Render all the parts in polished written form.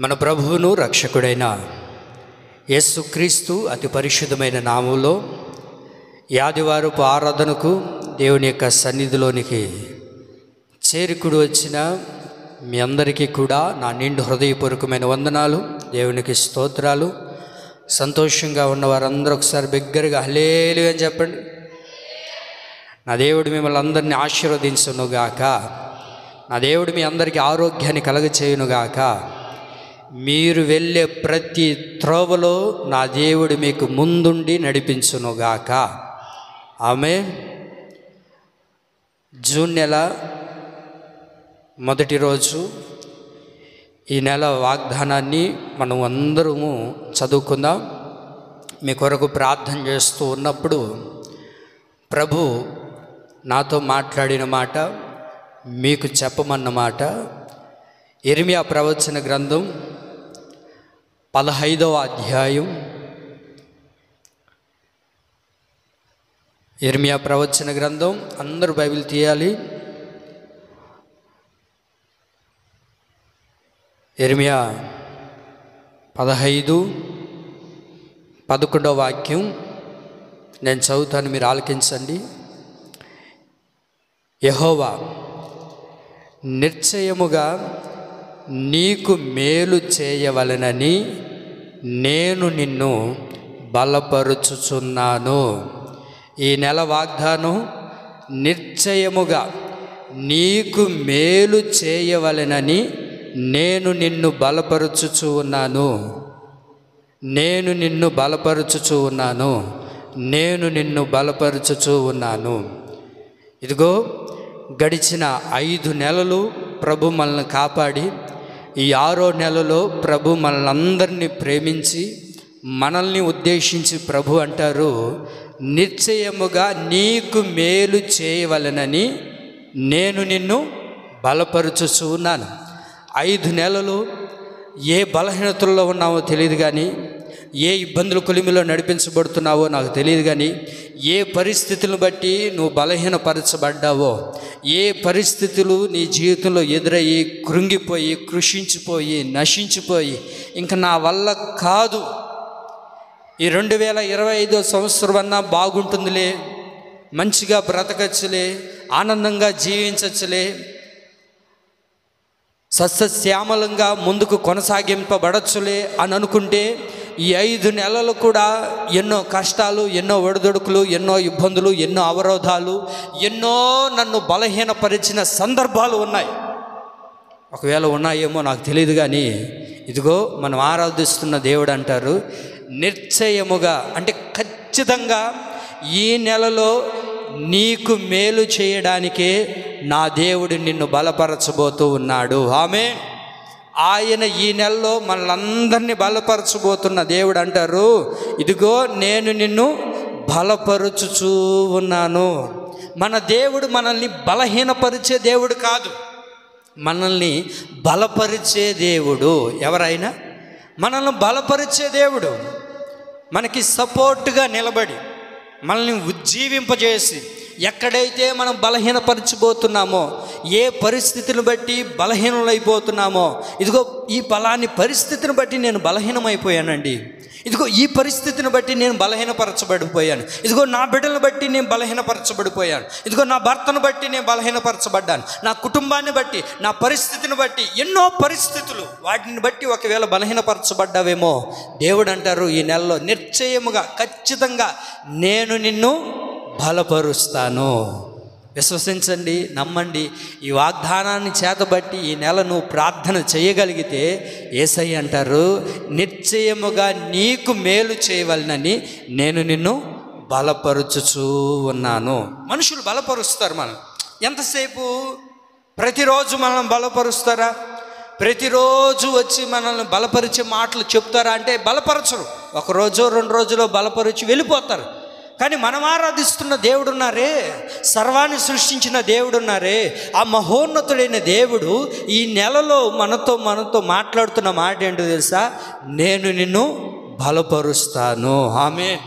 మన ప్రభువును రక్షకుడైన యేసుక్రీస్తు అతి పరిశుద్ధమైన నామములో ఈ ఆదివారపు ఆరాధనకు దేవుని యొక్క సన్నిధిలోనికి చేరుకుడు వచ్చిన మీ అందరికీ కూడా నా నిండు హృదయపూర్వకమైన వందనాలు, దేవునికి స్తోత్రాలు. సంతోషంగా ఉన్న వారందరూ ఒకసారి బిగ్గరగా హల్లెలూయా అని చెప్పండి. నా దేవుడు మిమ్మల్ని అందరినీ ఆశీర్వదించునుగాక. నా దేవుడు మీ అందరికీ ఆరోగ్యాన్ని కలగచేయునుగాక. మీరు వెళ్ళే ప్రతి త్రోవలో నా దేవుడు మీకు ముందుండి నడిపించునుగాక. ఆమేన్. జూన్ నెల మొదటి రోజు ఈ నెల వాగ్దానాన్ని మనం అందరము చదువుకుందాం. మీ కొరకు ప్రార్థన చేస్తూ ఉన్నప్పుడు ప్రభు నాతో మాట్లాడిన మాట, మీకు చెప్పమన్న మాట యిర్మీయా ప్రవచన గ్రంథం 15వ అధ్యాయం. యిర్మీయా ప్రవచన గ్రంథం, అందరూ బైబిల్ తీయాలి. యిర్మీయా 15:11 వాక్యం నేను చదువుతాను, మీరు ఆలకించండి. యెహోవా నిశ్చయముగా నీకు మేలు చేయవలెనని నేను నిన్ను బలపరుచుచున్నాను. ఈ నెల వాగ్దానం, నిశ్చయముగా నీకు మేలు చేయవలెనని నేను నిన్ను బలపరుచుచు ఉన్నాను. నేను నిన్ను బలపరుచుచు ఉన్నాను. నేను నిన్ను బలపరుచుచు ఉన్నాను. ఇదిగో గడిచిన 5 నెలలు ప్రభు మనల్ని కాపాడి, ఈ 6వ నెలలో ప్రభు మనల్ని అందరినీ ప్రేమించి మనల్ని ఉద్దేశించి ప్రభు అంటారు, నిశ్చయముగా నీకు మేలు చేయవలెనని నేను నిన్ను బలపరుచుచు ఉన్నాను. 5 నెలలు ఏ బలహీనతల్లో ఉన్నావో తెలియదు, కానీ ఏ ఇబ్బందుల కొలిమిలో నడిపించబడుతున్నావో నాకు తెలియదు, కానీ ఏ పరిస్థితులను బట్టి నువ్వు బలహీనపరచబడ్డావో, ఏ పరిస్థితులు నీ జీవితంలో ఎదురయ్యి కృంగిపోయి కృషించిపోయి నశించిపోయి ఇంకా నా వల్ల కాదు, ఈ 2025వ సంవత్సరం అన్నా బాగుంటుందిలే, మంచిగా బ్రతకచ్చులే, ఆనందంగా జీవించచ్చులే, సస్యశ్యామలంగా ముందుకు కొనసాగింపబడచ్చులే అని అనుకుంటే ఈ 5 నెలలు కూడా ఎన్నో కష్టాలు, ఎన్నో ఒడిదొడుకులు, ఎన్నో ఇబ్బందులు, ఎన్నో అవరోధాలు, ఎన్నో నన్ను బలహీనపరిచిన సందర్భాలు ఉన్నాయి. ఒకవేళ ఉన్నాయేమో నాకు తెలియదు, కానీ ఇదిగో మనం ఆరాధిస్తున్న దేవుడు అంటారు, నిశ్చయముగా అంటే ఖచ్చితంగా ఈ నెలలో నీకు మేలు చేయడానికే నా దేవుడు నిన్ను బలపరచబోతూ ఉన్నాడు. ఆమేన్. ఆయన ఈ నెలలో మనలందరినీ బలపరచబోతున్న దేవుడు అంటారు, ఇదిగో నేను నిన్ను బలపరుచుచూ ఉన్నాను. మన దేవుడు మనల్ని బలహీనపరిచే దేవుడు కాదు, మనల్ని బలపరిచే దేవుడు. ఎవరైనా మనల్ని బలపరిచే దేవుడు, మనకి సపోర్టుగా నిలబడి మనల్ని ఉజ్జీవింపజేసి, ఎక్కడైతే మనం బలహీనపరచబోతున్నామో, ఏ పరిస్థితిని బట్టి బలహీనమైపోతున్నామో, ఇదిగో ఈ ఫలాని పరిస్థితిని బట్టి నేను బలహీనమైపోయానండి, ఇదిగో ఈ పరిస్థితిని బట్టి నేను బలహీనపరచబడిపోయాను, ఇదిగో నా బిడ్డలను బట్టి నేను బలహీనపరచబడిపోయాను, ఇదిగో నా భర్తను బట్టి నేను బలహీనపరచబడ్డాను, నా కుటుంబాన్ని బట్టి, నా పరిస్థితిని బట్టి, ఎన్నో పరిస్థితులు, వాటిని బట్టి ఒకవేళ బలహీనపరచబడ్డావేమో, దేవుడు అంటారు ఈ నెలలో నిశ్చయముగా ఖచ్చితంగా నేను నిన్ను బలపరుస్తాను. విశ్వసించండి, నమ్మండి. ఈ వాగ్దానాన్ని చేతబట్టి ఈ నెల నువ్వు ప్రార్థన చేయగలిగితే యేసయ్య అంటారు, నిశ్చయముగా నీకు మేలు చేయవలనని నేను నిన్ను బలపరుచుచూ ఉన్నాను. మనుషులు బలపరుస్తారు మనం ఎంతసేపు? ప్రతిరోజు మనల్ని బలపరుస్తారా? ప్రతిరోజు వచ్చి మనల్ని బలపరిచే మాటలు చెప్తారా అంటే బలపరచరు. 1 రోజు 2 రోజులో బలపరిచి వెళ్ళిపోతారు. కానీ మనం ఆరాధిస్తున్న దేవుడున్నారే, సర్వాన్ని సృష్టించిన దేవుడున్నారే, ఆ మహోన్నతుడైన దేవుడు ఈ నెలలో మనతో మాట్లాడుతున్న మాట ఏంటో తెలుసా? నేను నిన్ను బలపరుస్తాను. ఆమేన్.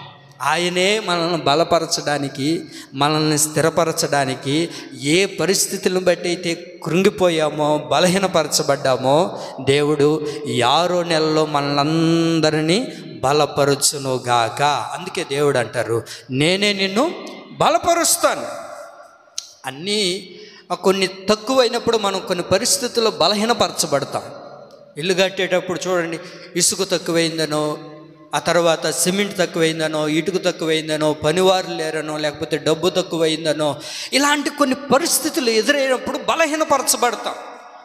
ఆయనే మనల్ని బలపరచడానికి, మనల్ని స్థిరపరచడానికి, ఏ పరిస్థితులను బట్టి అయితే కృంగిపోయామో, బలహీనపరచబడ్డామో దేవుడు ఈ 6వ నెలలో మనలందరినీ బలపరచునుగాక. అందుకే దేవుడు అంటారు, నేనే నిన్ను బలపరుస్తాను. అన్నీ కొన్ని తక్కువైనప్పుడు మనం కొన్ని పరిస్థితుల్లో బలహీనపరచబడతాం. ఇల్లు కట్టేటప్పుడు చూడండి, ఇసుక తక్కువైందనో, ఆ తర్వాత సిమెంట్ తక్కువైందనో, ఇటుక తక్కువైందనో, పనివారు లేరనో, లేకపోతే డబ్బు తక్కువైందనో, ఇలాంటి కొన్ని పరిస్థితులు ఎదురైనప్పుడు బలహీనపరచబడతాం.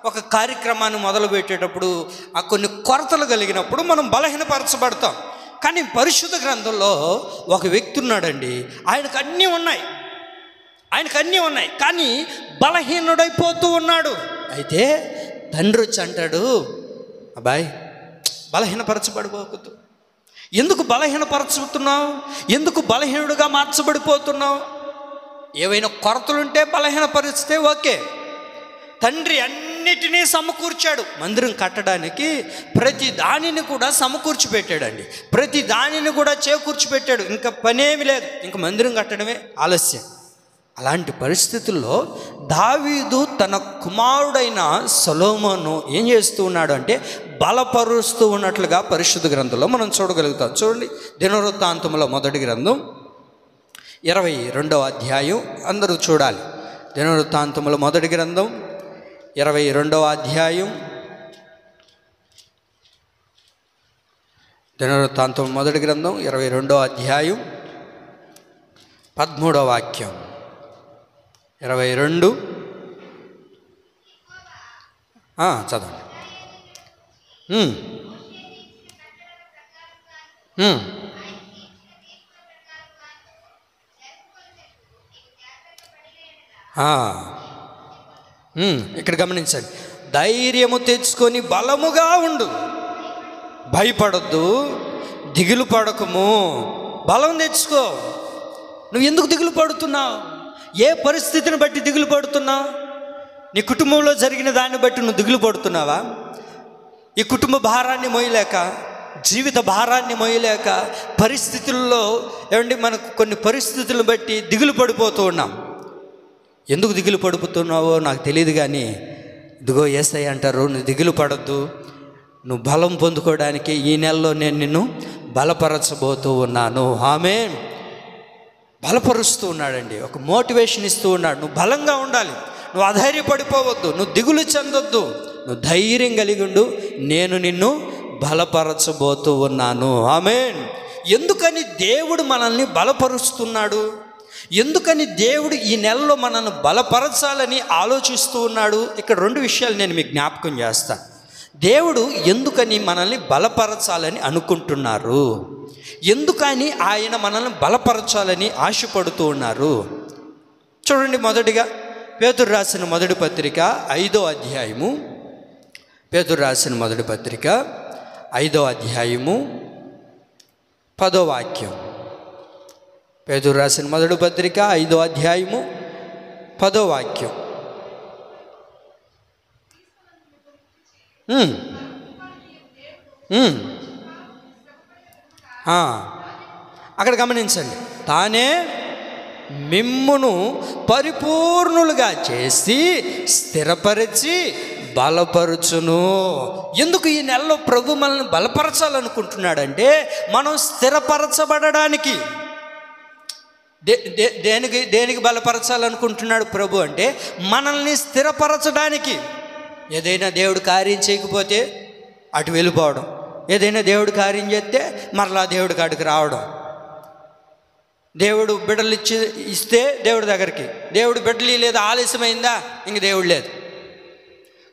ఒక కార్యక్రమాన్ని మొదలుపెట్టేటప్పుడు ఆ కొన్ని కొరతలు కలిగినప్పుడు మనం బలహీనపరచబడతాం. కానీ పరిశుద్ధ గ్రంథంలో ఒక వ్యక్తి ఉన్నాడండి, ఆయనకు అన్నీ ఉన్నాయి, కానీ బలహీనుడైపోతూ ఉన్నాడు. అయితే తండ్రి వచ్చి అంటాడు, అబ్బాయి బలహీనపరచబడిపోవద్దు. ఎందుకు బలహీనపరచుతున్నావు? ఎందుకు బలహీనుడుగా మార్చబడిపోతున్నావు? ఏవైనా కొరతలుంటే బలహీనపరిస్తే ఓకే. తండ్రి అన్నిటినీ సమకూర్చాడు. మందిరం కట్టడానికి ప్రతి దానిని కూడా సమకూర్చి పెట్టాడండి, ప్రతి దానిని కూడా చేకూర్చి పెట్టాడు. ఇంకా పనేమి లేదు, ఇంకా మందిరం కట్టడమే ఆలస్యం. అలాంటి పరిస్థితుల్లో దావీదు తన కుమారుడైన సొలొమోను ఏం చేస్తూ ఉన్నాడు అంటే బలపరుస్తూ ఉన్నట్లుగా పరిశుద్ధ గ్రంథంలో మనం చూడగలుగుతాం. చూడండి, దినవృత్తాంతముల మొదటి గ్రంథం 22వ అధ్యాయం అందరూ చూడాలి. దినవృత్తాంతముల మొదటి గ్రంథం 22వ అధ్యాయం, దినవృత్తాంతం మొదటి గ్రంథం 22వ అధ్యాయం 13వ వాక్యం. 22 చదవండి. ఇక్కడ గమనించండి, ధైర్యము తెచ్చుకొని బలముగా ఉండు, భయపడొద్దు, దిగులు పడకము. బలం తెచ్చుకో. నువ్వు ఎందుకు దిగులు పడుతున్నావు? ఏ పరిస్థితిని బట్టి దిగులు పడుతున్నావు? నీ కుటుంబంలో జరిగిన దాన్ని బట్టి నువ్వు దిగులు పడుతున్నావా? ఈ కుటుంబ భారాన్ని మోయలేక, జీవిత భారాన్ని మోయలేక, పరిస్థితుల్లో మనకు కొన్ని పరిస్థితులను బట్టి దిగులు పడిపోతూ ఉన్నాం. ఎందుకు దిగులు పడిపోతున్నావో నాకు తెలియదు, కానీ ఇదిగో యేసయ్య అంటారు, నువ్వు దిగులు పడొద్దు, నువ్వు బలం పొందుకోవడానికి ఈ నెలలో నేను నిన్ను బలపరచబోతూ ఉన్నాను. ఆమేన్. బలపరుస్తూ ఉన్నాడండి, ఒక మోటివేషన్ ఇస్తూ ఉన్నాడు. నువ్వు బలంగా ఉండాలి, నువ్వు అధైర్యపడిపోవద్దు, నువ్వు దిగులు చెందొద్దు, నువ్వు ధైర్యం కలిగి ఉండు, నేను నిన్ను బలపరచబోతూ ఉన్నాను. ఆమేన్. ఎందుకని దేవుడు మనల్ని బలపరుస్తున్నాడు? ఎందుకని దేవుడు ఈ నెలలో మనల్ని బలపరచాలని ఆలోచిస్తూ ఉన్నాడు? ఇక్కడ 2 విషయాలు నేను మీకు జ్ఞాపకం చేస్తాను. దేవుడు ఎందుకని మనల్ని బలపరచాలని అనుకుంటున్నారు? ఎందుకని ఆయన మనల్ని బలపరచాలని ఆశపడుతూ ఉన్నారు? చూడండి, మొదటిగా పేతురు రాసిన మొదటి పత్రిక 5వ అధ్యాయము, పేతురు రాసిన మొదటి పత్రిక 5వ అధ్యాయము 10వ వాక్యం. పేతురు రాసిన మొదటి పత్రిక 5వ అధ్యాయము 10వ వాక్యం. అక్కడ గమనించండి, తానే మిమ్మును పరిపూర్ణులుగా చేసి స్థిరపరిచి బలపరుచును. ఎందుకు ఈ నెలలో ప్రభు మనల్ని బలపరచాలనుకుంటున్నాడంటే మనం స్థిరపరచబడడానికి. దేనికి బలపరచాలనుకుంటున్నాడు ప్రభు అంటే మనల్ని స్థిరపరచడానికి. ఏదైనా దేవుడు కార్యం చేయకపోతే అటు వెళ్ళిపోవడం, ఏదైనా దేవుడు కార్యం చేస్తే మరలా దేవుడి కాడికి రావడం. దేవుడు బిడ్డలు ఇస్తే దేవుడి దగ్గరికి, దేవుడు బిడ్డలు లేదు, ఆలస్యమైందా, ఇంక దేవుడు లేదు.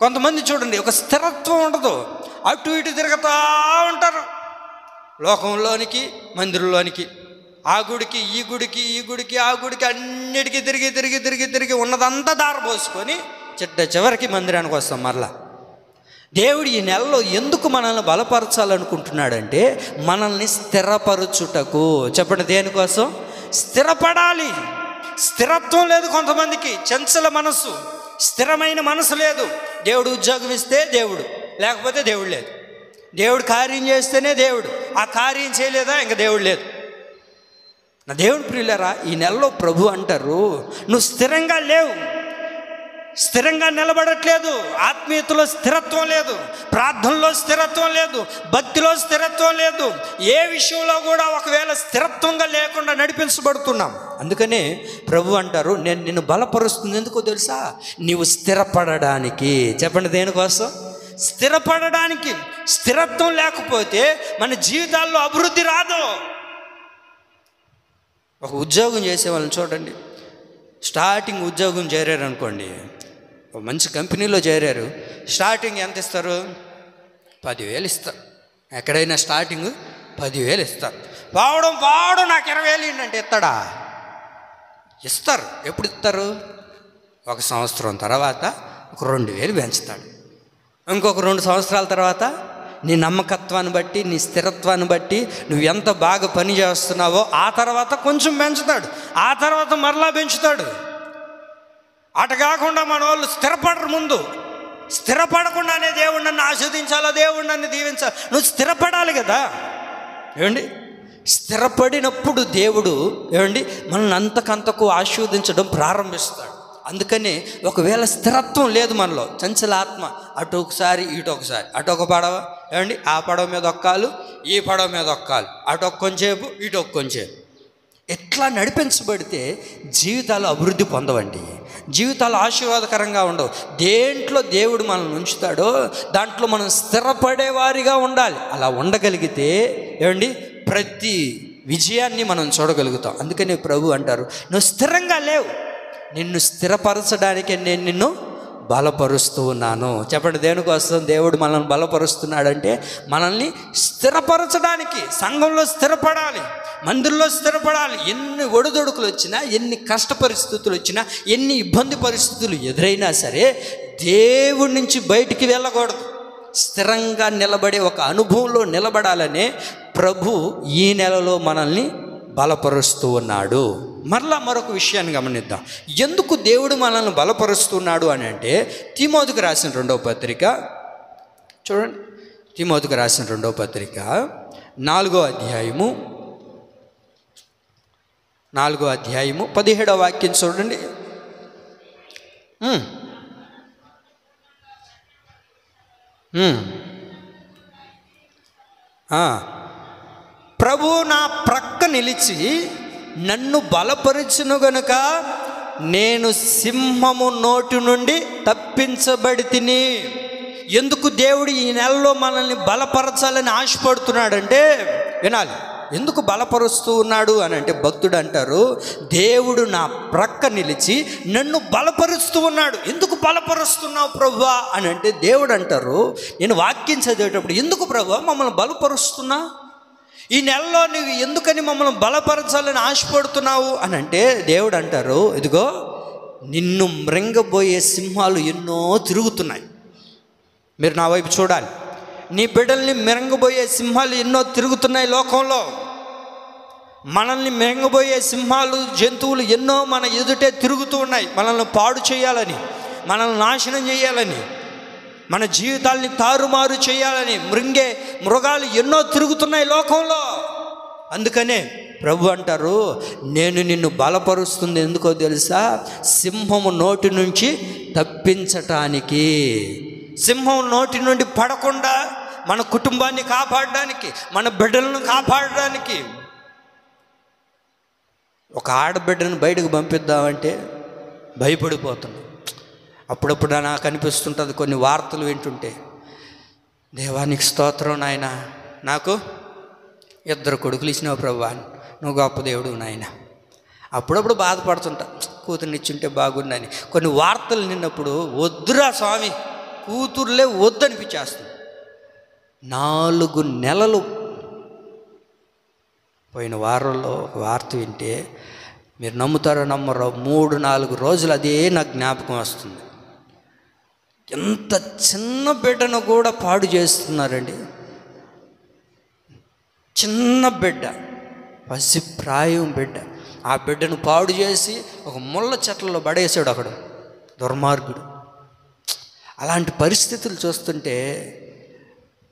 కొంతమంది చూడండి, ఒక స్థిరత్వం ఉండదు, అటు ఇటు తిరుగుతూ ఉంటారు, లోకంలోనికి మందిరంలోనికి, ఆ గుడికి ఈ గుడికి, ఈ గుడికి ఆ గుడికి, అన్నిటికీ తిరిగి తిరిగి తిరిగి తిరిగి ఉన్నదంతా దారపోసుకొని చివరికి మందిరానికి వస్తాం మరలా. దేవుడు ఈ నెలలో ఎందుకు మనల్ని బలపరచాలనుకుంటున్నాడంటే మనల్ని స్థిరపరచుటకు. చెప్పండి, దేనికోసం? స్థిరపడాలి. స్థిరత్వం లేదు కొంతమందికి, చంచల మనసు, స్థిరమైన మనసు లేదు. దేవుడు ఉద్యోగం ఇస్తే దేవుడు, లేకపోతే దేవుడు లేదు. దేవుడు కార్యం చేస్తేనే దేవుడు, ఆ కార్యం చేయలేదా ఇంక దేవుడు లేదు. నా దేవుని ప్రియులారా, ఈ నెలలో ప్రభు అంటారు, నువ్వు స్థిరంగా లేవు, స్థిరంగా నిలబడట్లేదు, ఆత్మీయతలో స్థిరత్వం లేదు, ప్రార్థనలో స్థిరత్వం లేదు, భక్తిలో స్థిరత్వం లేదు, ఏ విషయంలో కూడా ఒకవేళ స్థిరత్వంగా లేకుండా నడిపించబడుతున్నాం. అందుకనే ప్రభు అంటారు, నేను నిన్ను బలపరుస్తుంది. ఎందుకో తెలుసా? నీవు స్థిరపడడానికి. చెప్పండి, దేనికోసం? స్థిరపడడానికి. స్థిరత్వం లేకపోతే మన జీవితాల్లో అభివృద్ధి రాదు. ఒక ఉద్యోగం చేసే వాళ్ళని చూడండి. స్టార్టింగ్ ఉద్యోగం చేరారు అనుకోండి, ఒక మంచి కంపెనీలో చేరారు. స్టార్టింగ్ ఎంత ఇస్తారు? 10,000 ఇస్తారు. ఎక్కడైనా స్టార్టింగ్ 10,000 ఇస్తారు. వాడు నాకు 20,000 అంటే ఇస్తాడా? ఇస్తారు. ఎప్పుడు ఇస్తారు? ఒక సంవత్సరం తర్వాత ఒక 2,000 పెంచుతాడు. ఇంకొక 2 సంవత్సరాల తర్వాత నీ నమ్మకత్వాన్ని బట్టి, నీ స్థిరత్వాన్ని బట్టి, నువ్వు ఎంత బాగా పని చేస్తున్నావో ఆ తర్వాత కొంచెం పెంచుతాడు, ఆ తర్వాత మరలా పెంచుతాడు. అటు కాకుండా మన వాళ్ళు స్థిరపడరు. ముందు స్థిరపడకుండానే దేవుడు నన్ను ఆస్వాదించాలా, దేవుడు నన్ను దీవించాలి. నువ్వు స్థిరపడాలి కదా. ఏమండి? స్థిరపడినప్పుడు దేవుడు ఏమండి మనల్ని అంతకంతకు ఆస్వాదించడం ప్రారంభిస్తాడు. అందుకని ఒకవేళ స్థిరత్వం లేదు మనలో, చంచల ఆత్మ, అటు ఒకసారి ఇటు ఒకసారి, అటు ఒక పడవ ఏమండి, ఆ పడవ మీద ఒక్కాలు, ఈ పడవ మీద ఒక్కాలు, అటు ఒక కొంచెంసేపు ఇటు ఒక కొంచెంసేపు, ఎట్లా నడిపించబడితే జీవితాలు అభివృద్ధి పొందవండి, జీవితాలు ఆశీర్వాదకరంగా ఉండవు. దేంట్లో దేవుడు మనల్ని ఉంచుతాడో దాంట్లో మనం స్థిరపడే వారిగా ఉండాలి. అలా ఉండగలిగితే ఏమండి ప్రతి విజయాన్ని మనం చూడగలుగుతాం. అందుకని ప్రభు అంటారు, నువ్వు స్థిరంగా లేవు, నిన్ను స్థిరపరచడానికే నేను నిన్ను బలపరుస్తూ ఉన్నాను. చెప్పండి, దేనికోసం దేవుడు మనల్ని బలపరుస్తున్నాడంటే మనల్ని స్థిరపరచడానికి. సంఘంలో స్థిరపడాలి, మందిరంలో స్థిరపడాలి. ఎన్ని ఒడిదొడుకులు వచ్చినా, ఎన్ని కష్ట పరిస్థితులు వచ్చినా, ఎన్ని ఇబ్బంది పరిస్థితులు ఎదురైనా సరే దేవుడి నుంచి బయటికి వెళ్ళకూడదు. స్థిరంగా నిలబడే ఒక అనుభవంలో నిలబడాలనే ప్రభు ఈ నెలలో మనల్ని బలపరుస్తూ ఉన్నాడు. మరొక విషయాన్ని గమనిద్దాం. ఎందుకు దేవుడు మనల్ని బలపరుస్తున్నాడు అని అంటే, తిమోతికి రాసిన 2వ పత్రిక చూడండి. తిమోతికి రాసిన 2వ పత్రిక 4వ అధ్యాయము 17వ వాక్యం చూడండి. ప్రభు నా ప్రక్క నిలిచి నన్ను బలపరచును గనుక నేను సింహము నోటి నుండి తప్పించబడి తిని. ఎందుకు దేవుడు ఈ నెలలో మనల్ని బలపరచాలని ఆశపడుతున్నాడంటే, వినాలి, ఎందుకు బలపరుస్తూ ఉన్నాడు అని అంటే, భక్తుడు అంటారు, దేవుడు నా ప్రక్క నిలిచి నన్ను బలపరుస్తూ ఉన్నాడు. ఎందుకు బలపరుస్తున్నావు ప్రభువా అని అంటే, దేవుడు అంటారు, నేను వాక్యం చదివేటప్పుడు, ఎందుకు ప్రభువా మమ్మల్ని బలపరుస్తున్నా, ఈ నెలలో నువ్వు ఎందుకని మమ్మల్ని బలపరచాలని ఆశపడుతున్నావు అని అంటే, దేవుడు అంటారు, ఇదిగో నిన్ను మృంగబోయే సింహాలు ఎన్నో తిరుగుతున్నాయి. మీరు నా వైపు చూడాలి. నీ బిడ్డల్ని మింగబోయే సింహాలు ఎన్నో తిరుగుతున్నాయి లోకంలో. మనల్ని మింగబోయే సింహాలు, జంతువులు ఎన్నో మన ఎదుటే తిరుగుతూ ఉన్నాయి, మనల్ని పాడు చేయాలని, మనల్ని నాశనం చేయాలని, మన జీవితాల్ని తారుమారు చేయాలని మృగాలు ఎన్నో తిరుగుతున్నాయి లోకంలో. అందుకనే ప్రభు అంటారు, నేను నిన్ను బలపరుస్తుంది ఎందుకో తెలుసా? సింహము నోటి నుంచి తప్పించటానికి. సింహం నోటి నుండి పడకుండా మన కుటుంబాన్ని కాపాడడానికి, మన బిడ్డలను కాపాడడానికి. ఒక ఆడబిడ్డను బయటకు పంపిద్దామంటే భయపడిపోతున్నాం. అప్పుడప్పుడు నాకు అనిపిస్తుంటుంది, కొన్ని వార్తలు వింటుంటే, దేవానికి స్తోత్రం నాయన, నాకు 2 కొడుకులు ఇచ్చినావు ప్రభువా, నువ్వు గొప్ప దేవుడు నాయన. అప్పుడప్పుడు బాధపడుతుంటా, కూతుర్నిచ్చుంటే బాగుందని. కొన్ని వార్తలు నిన్నప్పుడు, వద్దురా స్వామి, కూతుర్లే వద్దనిపించేస్తుంది. 4 నెలలు పోయిన వారంలో ఒక వార్త వింటే, మీరు నమ్ముతారో నమ్మరో, 3-4 రోజులు అదే నాకు జ్ఞాపకం వస్తుంది. ఎంత చిన్న బిడ్డను కూడా పాడు చేస్తున్నారండి. చిన్న బిడ్డ, పసిప్రాయం బిడ్డ, ఆ బిడ్డను పాడు చేసి ఒక ముళ్ళ చెట్లలో పడేసాడు అక్కడ దుర్మార్గుడు. అలాంటి పరిస్థితులు చూస్తుంటే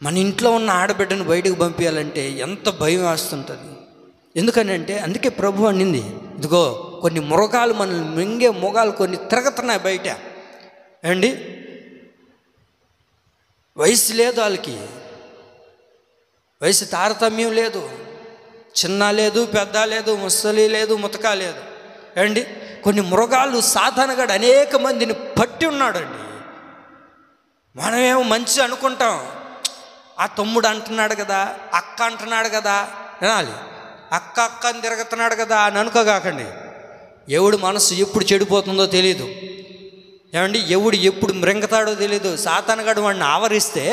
మన ఇంట్లో ఉన్న ఆడబిడ్డను బయటకు పంపించాలంటే ఎంత భయం వేస్తుంటుంది, ఎందుకనంటే అందుకే ప్రభు అనింది, ఇదిగో కొన్ని మృగాలు మనల్ని మింగే మృగాలు కొన్ని తిరుగుతున్నాయి బయట. ఏమండి, వయసు లేదు, వాళ్ళకి వయసు తారతమ్యం లేదు, చిన్న లేదు, పెద్ద లేదు, ముసలి లేదు, ముతక లేదు. ఏమండి, కొన్ని మృగాలు సాధారణగా అనేక మందిని పట్టి ఉన్నాడండి. మనమేమో మంచి అనుకుంటాం, ఆ తమ్ముడు అంటున్నాడు కదా, అక్క అంటున్నాడు కదా, వినాలి, అక్క అక్క అని తిరుగుతున్నాడు కదా అని అనుకోగాకండి. ఎవడు మనసు ఎప్పుడు చెడిపోతుందో తెలియదు. ఏమండి, ఎవడు ఎప్పుడు మృంగతాడో తెలియదు. సాతానుగాడు వాడిని ఆవరిస్తే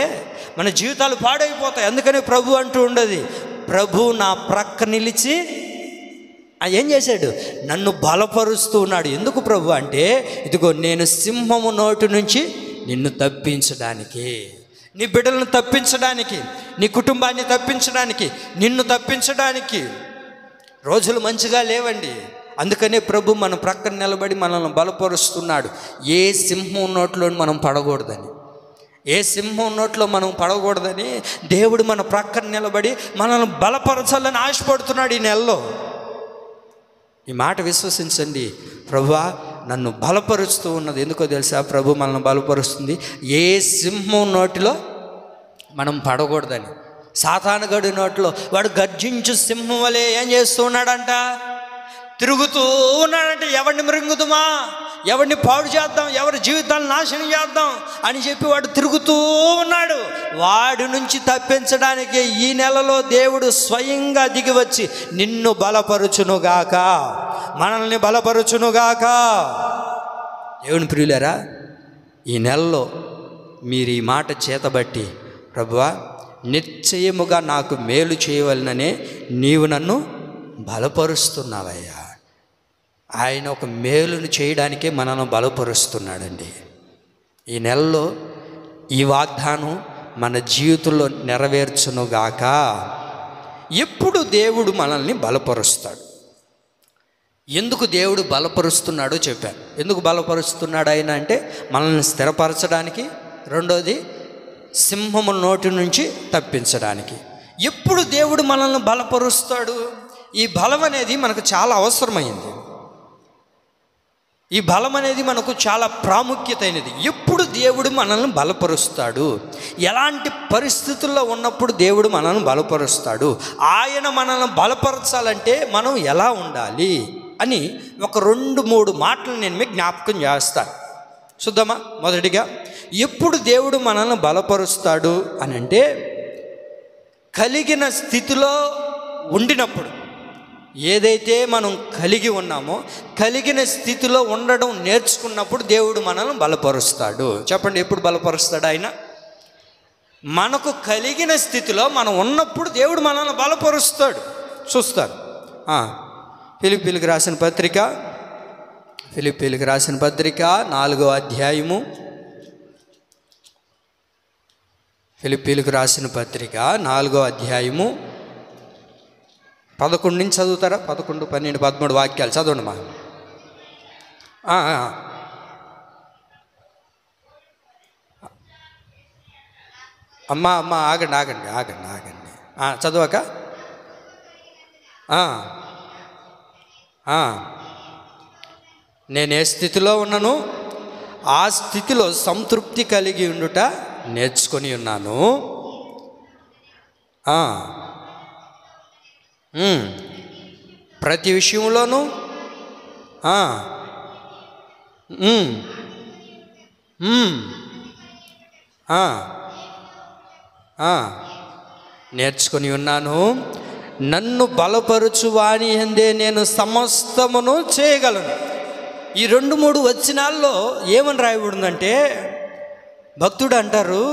మన జీవితాలు పాడైపోతాయి. అందుకని ప్రభు అంటూ ఉండదు, ప్రభు నా ప్రక్క నిలిచి ఏం చేశాడు, నన్ను బలపరుస్తూ ఉన్నాడు. ఎందుకు ప్రభు అంటే, ఇదిగో నేను సింహము నోటి నుంచి నిన్ను తప్పించడానికి, నీ బిడ్డలను తప్పించడానికి, నీ కుటుంబాన్ని తప్పించడానికి, నిన్ను తప్పించడానికి. రోజులు మంచిగా లేవండి. అందుకనే ప్రభు మన ప్రక్కన నిలబడి మనల్ని బలపరుస్తున్నాడు. ఏ సింహం నోట్లో మనం పడకూడదని, ఏ సింహం నోట్లో మనం పడకూడదని దేవుడు మన ప్రక్కన నిలబడి మనల్ని బలపరచాలని ఆశపడుతున్నాడు ఈ నెలలో. ఈ మాట విశ్వసించండి. ప్రభువా నన్ను బలపరుస్తూ ఉన్నది. ఎందుకో తెలుసా, ప్రభు మనల్ని బలపరుస్తుంది ఏ సింహం నోటిలో మనం పడకూడదని. సాతానుగాడి నోట్లో వాడు గర్జించు సింహం వలె ఏం చేస్తూ ఉన్నాడంట, తిరుగుతూ ఉన్నాడంటే, ఎవరిని మృంగుదుమా, ఎవరిని పాడు చేద్దాం, ఎవరి జీవితాలను నాశనం చేద్దాం అని చెప్పి వాడు తిరుగుతూ ఉన్నాడు. వాడి నుంచి తప్పించడానికి ఈ నెలలో దేవుడు స్వయంగా దిగి వచ్చి నిన్ను బలపరుచునుగాక, మనల్ని బలపరుచునుగాక. దేవుని ప్రియులారా, ఈ నెలలో మీరు ఈ మాట చేతబట్టి, ప్రభువా నిశ్చయముగా నాకు మేలు చేయవలననే నీవు నన్ను బలపరుస్తున్నావయ్యా. ఆయన ఒక మేలును చేయడానికే మనల్ని బలపరుస్తున్నాడండి. ఈ నెలలో ఈ వాగ్దానం మన జీవితంలో నెరవేర్చునుగాక. ఎప్పుడు దేవుడు మనల్ని బలపరుస్తాడు. ఎందుకు దేవుడు బలపరుస్తున్నాడో చెప్పాను. ఎందుకు బలపరుస్తున్నాడు ఆయన అంటే, మనల్ని స్థిరపరచడానికి, రెండోది సింహము నోటి నుంచి తప్పించడానికి. ఎప్పుడు దేవుడు మనల్ని బలపరుస్తాడు. ఈ బలం అనేది మనకు చాలా అవసరమైంది. ఈ బలం అనేది మనకు చాలా ప్రాముఖ్యత అయినది. ఎప్పుడు దేవుడు మనల్ని బలపరుస్తాడు, ఎలాంటి పరిస్థితుల్లో ఉన్నప్పుడు దేవుడు మనల్ని బలపరుస్తాడు, ఆయన మనల్ని బలపరచాలంటే మనం ఎలా ఉండాలి అని ఒక 2-3 మాటలు నేను మీకు జ్ఞాపకం చేస్తాను. చూద్దామా? మొదటిగా, ఎప్పుడు దేవుడు మనల్ని బలపరుస్తాడు అని అంటే, కలిగిన స్థితిలో ఉండినప్పుడు. ఏదైతే మనం కలిగి ఉన్నామో కలిగిన స్థితిలో ఉండడం నేర్చుకున్నప్పుడు దేవుడు మనల్ని బలపరుస్తాడు. చెప్పండి, ఎప్పుడు బలపరుస్తాడు ఆయన? మనకు కలిగిన స్థితిలో మనం ఉన్నప్పుడు దేవుడు మనల్ని బలపరుస్తాడు. చూస్తారు. ఫిలిప్పీలకు రాసిన పత్రిక, ఫిలిప్పీలకు రాసిన పత్రిక 4వ అధ్యాయము, ఫిలిప్పీలకు రాసిన పత్రిక 4వ అధ్యాయము 11 నుంచి చదువుతారా? 11, 12, 13 వాక్యాలు చదవండి మా. అమ్మ ఆగండి. చదవక నేను ఏ స్థితిలో ఉన్నాను ఆ స్థితిలో సంతృప్తి కలిగి ఉండుట నేర్చుకొని ఉన్నాను. ప్రతి విషయంలోనూ నేర్చుకొని ఉన్నాను. నన్ను బలపరుచు వాని యందే నేను సమస్తమును చేయగలను. ఈ 2-3 వచనాల్లో ఏమని రాయబడిందంటే, భక్తుడు అంటారు,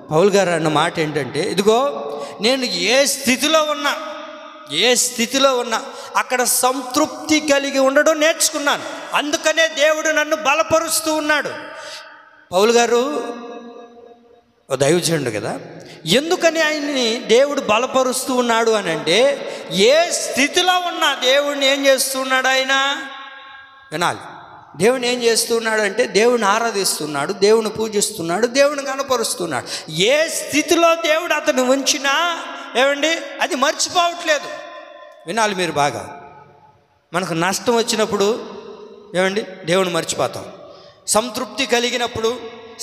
పౌలు గారు అన్న మాట ఏంటంటే, ఇదిగో నేను ఏ స్థితిలో ఉన్నా అక్కడ సంతృప్తి కలిగి ఉండడం నేర్చుకున్నాను. అందుకనే దేవుడు నన్ను బలపరుస్తూ ఉన్నాడు. పౌలు గారు దైవజనుడు కదా, ఎందుకని ఆయన్ని దేవుడు బలపరుస్తూ ఉన్నాడు అని అంటే, ఏ స్థితిలో ఉన్నా దేవుడిని ఏం చేస్తున్నాడు ఆయన వినాలి. దేవుని ఏం చేస్తున్నాడు అంటే, దేవుని ఆరాధిస్తున్నాడు, దేవుని పూజిస్తున్నాడు, దేవుని కనపరుస్తున్నాడు. ఏ స్థితిలో దేవుడు అతను ఉంచినా ఏమండి అది మర్చిపోవట్లేదు. వినాలి మీరు బాగా. మనకు నష్టం వచ్చినప్పుడు ఏమండి దేవుని మర్చిపోతాం. సంతృప్తి కలిగినప్పుడు,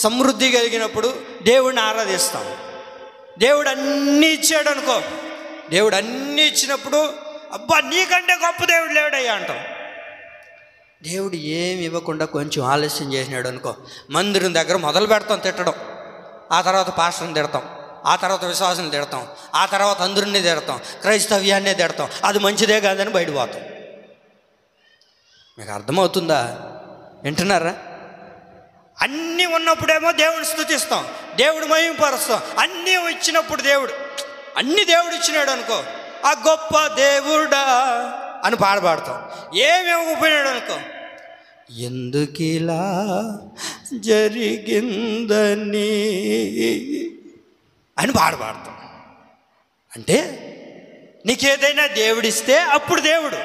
సమృద్ధి కలిగినప్పుడు దేవుడిని ఆరాధిస్తాం. దేవుడు అన్నీ ఇచ్చాడు అనుకో, దేవుడు అన్నీ ఇచ్చినప్పుడు అబ్బా నీకంటే గొప్ప దేవుడు లేడయ్యా అంటాం. దేవుడు ఏమి ఇవ్వకుండా కొంచెం ఆలస్యం చేసినాడు అనుకో, మందిరం దగ్గర మొదలు పెడతాం తిట్టడం, ఆ తర్వాత పాస్టర్ని తిడతాం, ఆ తర్వాత విశ్వాసం తిడతాం, ఆ తర్వాత అందరినీ తిడతాం, క్రైస్తవ్యాన్నే తిడతాం. అది మంచిదే కాదని బయటపోతాం. మీకు అర్థమవుతుందా? వింటున్నారా? అన్నీ ఉన్నప్పుడేమో దేవుడిని స్తుతిస్తాం, దేవుడు మహిమపరుస్తాం. అన్నీ ఇచ్చినప్పుడు అన్నీ దేవుడు ఇచ్చినాడు అనుకో, ఆ గొప్ప దేవుడా అని పాడతాం. ఏమేమి ఉపయోగాడు అనుకో, ఎందుకిలా జరిగిందని అని పాడతాం. అంటే నీకేదైనా దేవుడిస్తే అప్పుడు దేవుడు.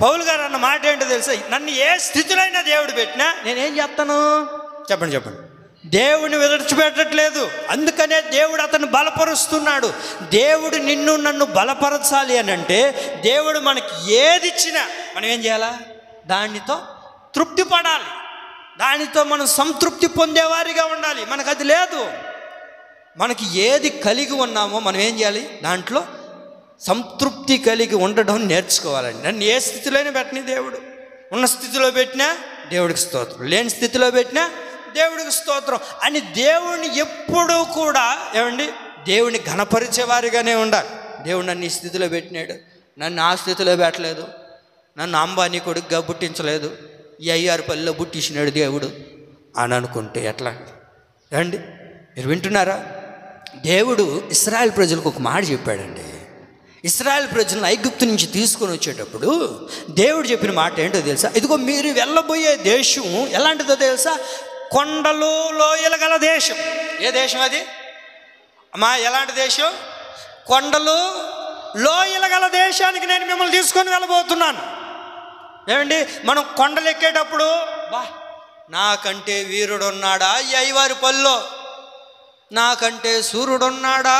పౌలు గారు అన్న మాట ఏంటో తెలుసా? నన్ను ఏ స్థితిలో అయినా దేవుడు పెట్టినా నేనేం చేస్తాను చెప్పండి. దేవుడిని విడిచిపెట్టట్లేదు. అందుకనే దేవుడు అతను బలపరుస్తున్నాడు. దేవుడు నిన్ను నన్ను బలపరచాలి అని అంటే దేవుడు మనకి ఏది ఇచ్చినా మనం ఏం చేయాలా? దానితో తృప్తి పడాలి, దానితో మనం సంతృప్తి పొందేవారిగా ఉండాలి. మనకు అది లేదు. మనకి ఏది కలిగి ఉన్నామో మనం ఏం చేయాలి? దాంట్లో సంతృప్తి కలిగి ఉండడం నేర్చుకోవాలండి. నన్ను ఏ స్థితిలోనే పెట్టని దేవుడు, ఉన్న స్థితిలో పెట్టినా దేవుడికి స్తోత్రం, లేని స్థితిలో పెట్టినా దేవుడికి స్తోత్రం అని దేవుడిని ఎప్పుడూ కూడా ఏమండి దేవుడిని ఘనపరిచేవారిగానే ఉండాలి. దేవుడు నన్ను ఈ స్థితిలో పెట్టినాడు, నన్ను ఆ స్థితిలో పెట్టలేదు, నన్ను అంబానీ కొడుకుగా పుట్టించలేదు, ఈ అయ్యారుపల్లిలో పుట్టించినాడు దేవుడు అని అనుకుంటే ఎట్లా ఏమండి? మీరు వింటున్నారా? దేవుడు ఇశ్రాయేల్ ప్రజలకు ఒక మాట చెప్పాడండి. ఇశ్రాయేల్ ప్రజలను ఐగుప్తు నుంచి తీసుకొని వచ్చేటప్పుడు దేవుడు చెప్పిన మాట ఏంటో తెలుసా? ఇదిగో మీరు వెళ్ళబోయే దేశం ఎలాంటిదో తెలుసా? కొండలు లోయలు గల దేశం. ఏ దేశం అది అమ్మా? ఎలాంటి దేశం? కొండలు లోయలు గల దేశానికి నేను మిమ్మల్ని తీసుకొని వెళ్ళబోతున్నాను. ఏమండి, మనం కొండలు ఎక్కేటప్పుడు నాకంటే వీరుడున్నాడా ఈ అయ్యవారి పల్లెలో, నాకంటే సూర్యుడున్నాడా?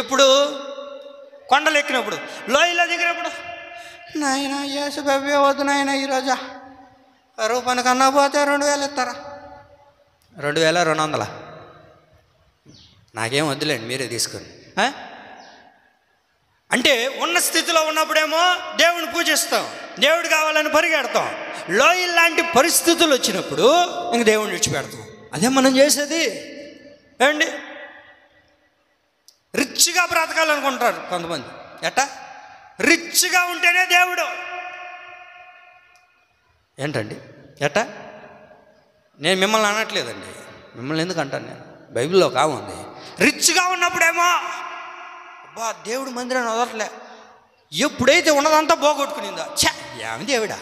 ఎప్పుడు? కొండలు ఎక్కినప్పుడు. లోయలో దిగినప్పుడు నాయన యేసు బవ్య వద్దు నాయన, ఈరోజా రూపాయల కన్నా పోతే 2000 ఇస్తారా? 2200 నాకేం వద్దులేండి, మీరే తీసుకొని. అంటే ఉన్న స్థితిలో ఉన్నప్పుడేమో దేవుని పూజిస్తాం, దేవుడు కావాలని పరిగెడతాం. లోయల్ లాంటి పరిస్థితులు వచ్చినప్పుడు ఇంక దేవుడిని విడిచిపెడతాం. అదే మనం చేసేది. ఏమండి, రిచ్గా బ్రతకాలనుకుంటారు కొంతమంది. ఎట్టా? రిచ్గా ఉంటేనే దేవుడు. ఏంటండి ఎట్టా? నేను మిమ్మల్ని అనట్లేదండి, మిమ్మల్ని ఎందుకు అంటాను నేను? బైబిల్లో కావుంది, రిచ్గా ఉన్నప్పుడేమో అబ్బా దేవుడు మందిరాన్ని వదలట్లే, ఎప్పుడైతే ఉన్నదంతా పోగొట్టుకునిందో ఛా ఏమి దేవుడా,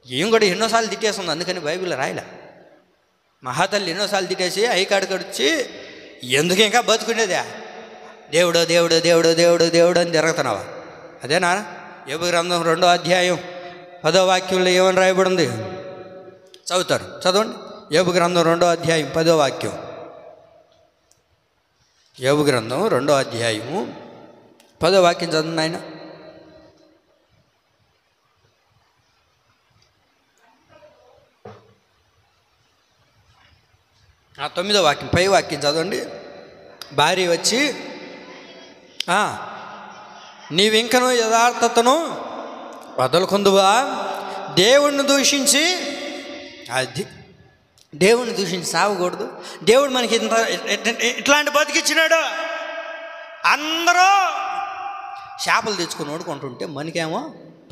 ఏం కూడా ఎన్నోసార్లు తిట్టేస్తుంది, అందుకని బైబిల్లో రాయలే. మహాతల్లి ఎన్నోసార్లు తిట్టేసి ఐకాడికి వచ్చి ఎందుకు ఇంకా బతుకునేదే, దేవుడు దేవుడు దేవుడు దేవుడు దేవుడు అని జరుగుతున్నావా? అదేనా? యోబు గ్రంథం 2వ అధ్యాయం 10వ వాక్యంలో ఏమని రాయబడింది? చదువుతారు, చదవండి. యోబు గ్రంథం 2వ అధ్యాయం 10వ వాక్యం. యోబు గ్రంథం 2వ అధ్యాయము 10వ వాక్యం చదవండి ఆయన. ఆ 9వ వాక్యం, పై వాక్యం చదవండి. భార్య వచ్చి నీవింకను యథార్థతను వదలకుందువా, దేవుణ్ణి దూషించి, అది దేవుణ్ణి దూషించి సావకూడదు. దేవుడు మనకి ఇట్లాంటి బతికిచ్చినాడు. అందరూ చేపలు తెచ్చుకొని వండుకుంటుంటే మనకేమో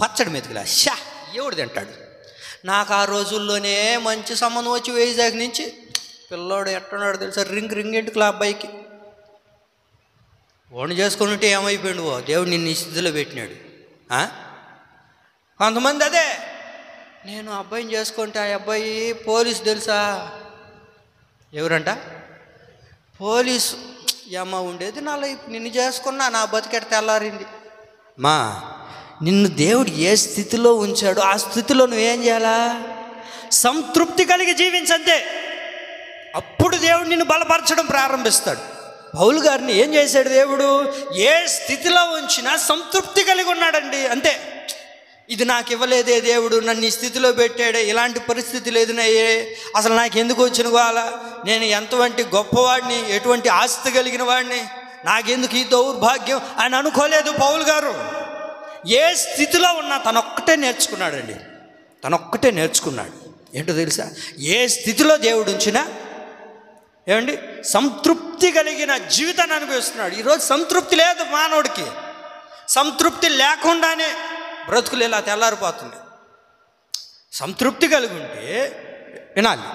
పచ్చడి మెతుకులా ఎవడు తింటాడు? నాకు ఆ రోజుల్లోనే మంచి సంబంధం వచ్చి వైజాగ్ నుంచి, పిల్లోడు ఎట్టున్నాడు తెలుసా, రింగ్ ఇంటికి అబ్బాయికి ఓన్ చేసుకుని ఉంటే ఏమైపోయిండు? దేవుడు నిన్ను ఈ స్థితిలో పెట్టినాడు. కొంతమంది అదే, నేను అబ్బాయిని చేసుకుంటే ఆ అబ్బాయి పోలీసు తెలుసా? ఎవరంట? పోలీసు. అమ్మ ఉండేది నా లైఫ్, నిన్ను చేసుకున్నా నా బతికెట తెల్లారింది. మా నిన్ను దేవుడు ఏ స్థితిలో ఉంచాడో ఆ స్థితిలో నువ్వేం చేయాలా? సంతృప్తి కలిగి జీవించంతే. అప్పుడు దేవుడు నిన్ను బలపరచడం ప్రారంభిస్తాడు. పౌలు గారిని ఏం చేశాడు దేవుడు? ఏ స్థితిలో ఉంచినా సంతృప్తి కలిగి ఉన్నాడండి. అంతే. ఇది నాకు ఇవ్వలేదే దేవుడు, నన్ను ఈ స్థితిలో పెట్టాడే, ఇలాంటి పరిస్థితులు ఎదురయ్యే, అసలు నాకు ఎందుకు వచ్చిన గోల, నేను ఎంతవంటి గొప్పవాడిని, ఎటువంటి ఆస్తి కలిగిన వాడిని, నాకెందుకు ఈ దౌర్భాగ్యం అని అనుకోలేదు పౌలు గారు. ఏ స్థితిలో ఉన్నా తనొక్కటే నేర్చుకున్నాడండి. తనొక్కటే నేర్చుకున్నాడు. ఏంటో తెలుసా? ఏ స్థితిలో దేవుడు ఉంచినా ఏమండి సంతృప్తి కలిగిన జీవితాన్ని అనుభవిస్తున్నాడు. ఈరోజు సంతృప్తి లేదు మానవుడికి. సంతృప్తి లేకుండానే బ్రతుకులు ఇలా తెల్లారిపోతుంది. సంతృప్తి కలిగి ఉంటే వినాలి,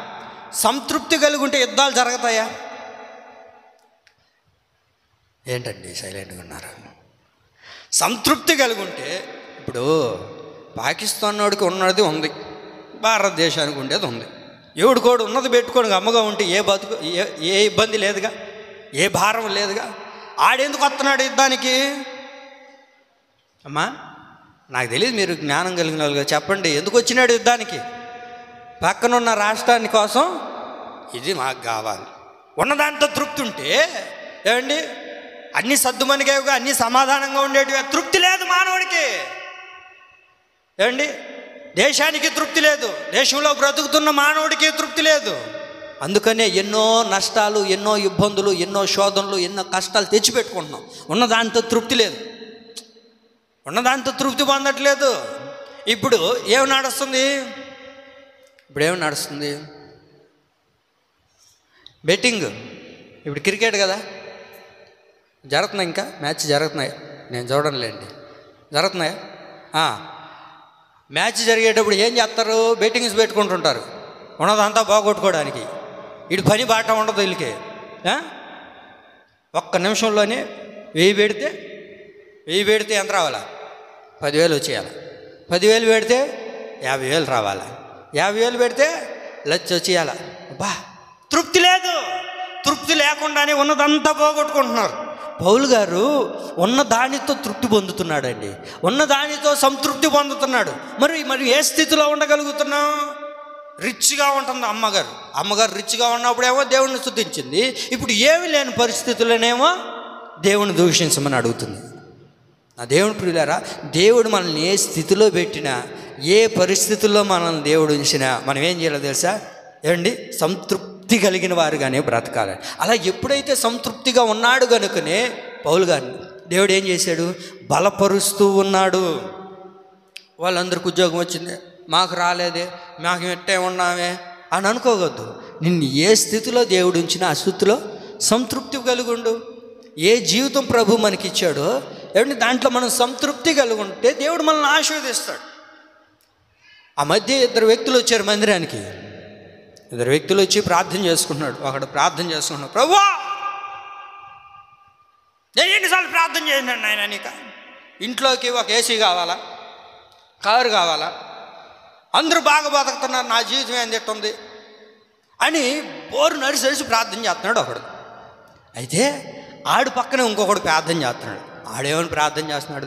సంతృప్తి కలిగి ఉంటే యుద్ధాలు జరుగుతాయా? ఏంటండి సైలెంట్గా ఉన్నారు? సంతృప్తి కలిగి ఉంటే, ఇప్పుడు పాకిస్తాన్ వాడికి ఉన్నది ఉంది, భారతదేశానికి ఉండేది ఉంది. ఎవడు కూడా ఉన్నది పెట్టుకోని అమ్మగా ఉంటే ఏ ఇబ్బంది లేదుగా, ఏ భారం లేదుగా. ఆడెందుకు వస్తున్నాడు యుద్ధానికి? అమ్మా నాకు తెలియదు, మీరు జ్ఞానం కలిగిన వాళ్ళుగా చెప్పండి, ఎందుకు వచ్చినాడు యుద్ధానికి? పక్కనున్న రాష్ట్రాన్ని కోసం ఇది మాకు కావాలి, ఉన్నదాంతో తృప్తి ఉంటే ఏమండి అన్నీ సర్దుమనిగేవిగా, అన్నీ సమాధానంగా ఉండేటివి. తృప్తి లేదు మానవుడికి. ఏమండి దేశానికి తృప్తి లేదు, దేశంలో బ్రతుకుతున్న మానవుడికి తృప్తి లేదు. అందుకనే ఎన్నో నష్టాలు, ఎన్నో ఇబ్బందులు, ఎన్నో శోధనలు, ఎన్నో కష్టాలు తెచ్చిపెట్టుకుంటున్నాం. ఉన్నదాంతో తృప్తి లేదు, ఉన్నదాంతో తృప్తి పొందట్లేదు. ఇప్పుడు ఏమి నడుస్తుంది? బెట్టింగ్. ఇప్పుడు క్రికెట్ కదా జరుగుతున్నాయి, ఇంకా మ్యాచ్ జరుగుతున్నాయి, నేను చూడలేండి, జరుగుతున్నాయా? మ్యాచ్ జరిగేటప్పుడు ఏం చేస్తారు? బెట్టింగ్స్ పెట్టుకుంటుంటారు, ఉన్నదంతా బాగొట్టుకోవడానికి. ఇటు పని బాట ఉండదు వీళ్ళకి. ఒక్క నిమిషంలోనే 1000 పెడితే ఎంత రావాలా? 10,000 వచ్చేయాలి. 10,000 పెడితే 50,000 రావాలా? 50,000 పెడితే 1,00,000 వచ్చేయాలా? బా తృప్తి లేదు. తృప్తి లేకుండానే ఉన్నదంతా పోగొట్టుకుంటున్నారు. పౌలు గారు ఉన్న దానితో తృప్తి పొందుతున్నాడండి, ఉన్న దానితో సంతృప్తి పొందుతున్నాడు. మరి ఏ స్థితిలో ఉండగలుగుతున్నాం? రిచ్గా ఉంటుంది అమ్మగారు రిచ్గా ఉన్నప్పుడేమో దేవుణ్ణి స్తుతించింది, ఇప్పుడు ఏమి లేని పరిస్థితుల్లోనేమో దేవుని దూషించమని అడుగుతుంది. నా దేవుని ప్రియులారా, దేవుడు మనల్ని ఏ స్థితిలో పెట్టినా, ఏ పరిస్థితుల్లో మనల్ని దేవుడు ఉంచినా మనం ఏం చేయాలో తెలుసా? ఏమండి సంతృప్తి కలిగిన వారుగానే బ్రతకాలి. అలా ఎప్పుడైతే సంతృప్తిగా ఉన్నాడు కనుకనే పౌలు గారిని దేవుడు ఏం చేశాడు? బలపరుస్తూ ఉన్నాడు. వాళ్ళందరికీ ఉద్యోగం వచ్చింది, మాకు రాలేదే, మాకు ఎట్టే ఉన్నామే అని అనుకోవద్దు. నిన్ను ఏ స్థితిలో దేవుడు ఉంచినా ఆ స్థితిలో సంతృప్తి కలిగి ఉండు. ఏ జీవితం ప్రభు మనకి ఇచ్చాడో ఏమంటే దాంట్లో మనం సంతృప్తి కలిగి ఉంటే దేవుడు మనల్ని ఆశీర్వదిస్తాడు. ఆ మధ్య 2 వ్యక్తులు వచ్చారు మందిరానికి. 2 వ్యక్తులు వచ్చి ప్రార్థన చేసుకుంటున్నాడు. ఒకడు ప్రార్థన చేసుకుంటున్నాడు, ప్రభువా నేను ఎన్నిసార్లు ప్రార్థన చేయండి నాయన, నీకు ఇంట్లోకి ఒక ఏసీ కావాలా, కారు కావాలా, అందరూ బాగా బతుకుతున్నారు, నా జీవితం ఏం తిట్టుంది అని బోరు నడిచి ప్రార్థన చేస్తున్నాడు ఒకడు. అయితే ఆడు పక్కనే ఇంకొకడు ప్రార్థన చేస్తున్నాడు. ఆడేమని ప్రార్థన చేస్తున్నాడు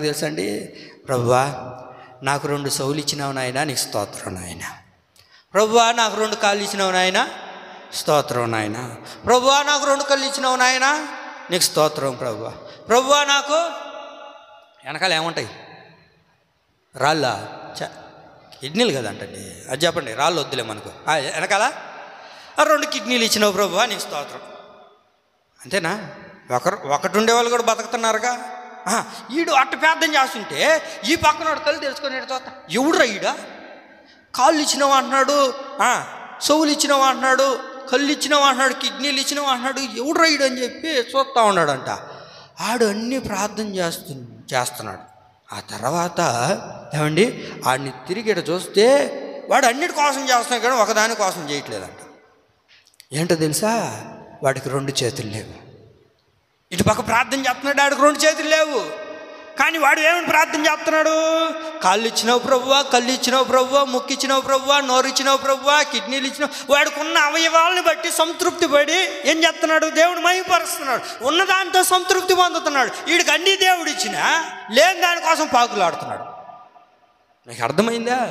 తెలుసా అండి? ప్రభువా నాకు 2 చెవులు ఇచ్చినావు నాయన, నీకు స్తోత్రం నాయన. ప్రభువా నాకు 2 కాళ్ళు ఇచ్చినావు నాయన, స్తోత్రం నాయన. ప్రభువా నాకు 2 కళ్ళు ఇచ్చినావు నాయన, నీకు స్తోత్రం ప్రభువా. ప్రభువా నాకు వెనకాల ఏముంటాయి? రాళ్ళ కిడ్నీలు కదంటండి, అది చెప్పండి. రాళ్ళు వద్దులే మనకు. వెనకాల 2 కిడ్నీలు ఇచ్చినావు ప్రభువా, నీకు స్తోత్రం. అంతేనా? ఒకటి ఉండేవాళ్ళు కూడా బతుకుతున్నారుగా. ఈడు అట్ట ప్రార్థన చేస్తుంటే ఈ పక్కన కళ్ళు తెలుసుకొని చూస్తా, ఎవడురా ఈడా? కాళ్ళు ఇచ్చినావు అంటున్నాడు, చెవులు ఇచ్చినావు అంటున్నాడు, కళ్ళు ఇచ్చినావు అంటున్నాడు, కిడ్నీలు ఇచ్చినావు అంటున్నాడు, ఎవడురా ఈడు అని చెప్పి చూస్తూ ఉన్నాడంట. ఆడు అన్నీ ప్రార్థన చేస్తున్నాడు. ఆ తర్వాత ఏమండి ఆడిని తిరిగి చూస్తే వాడు అన్నిటి కోసం చేస్తున్నాడు కానీ ఒకదాని కోసం చేయట్లేదంట. ఏంటో తెలుసా? వాడికి 2 చేతులు లేవు. ఇటు పక్క ప్రార్థన చేస్తున్నాడు, ఆడికి 2 చేతులు లేవు. కానీ వాడు ఏమని ప్రార్థన చేస్తున్నాడు? కాళ్ళు ఇచ్చినావు ప్రభువా, కళ్ళు ఇచ్చినావు ప్రభువా, ముక్కు ఇచ్చినావు ప్రభువా, నోరు ఇచ్చినావు ప్రభువా, కిడ్నీలు ఇచ్చినావు. వాడికి ఉన్న అవయవాలను బట్టి సంతృప్తి పడి ఏం చేస్తున్నాడు? దేవుడు మహిమపరుస్తున్నాడు, ఉన్నదాంతో సంతృప్తి పొందుతున్నాడు. వీడికి అన్ని దేవుడు ఇచ్చినా లేని దానికోసం పాకులాడుతున్నాడు. మీకు అర్థమైందా?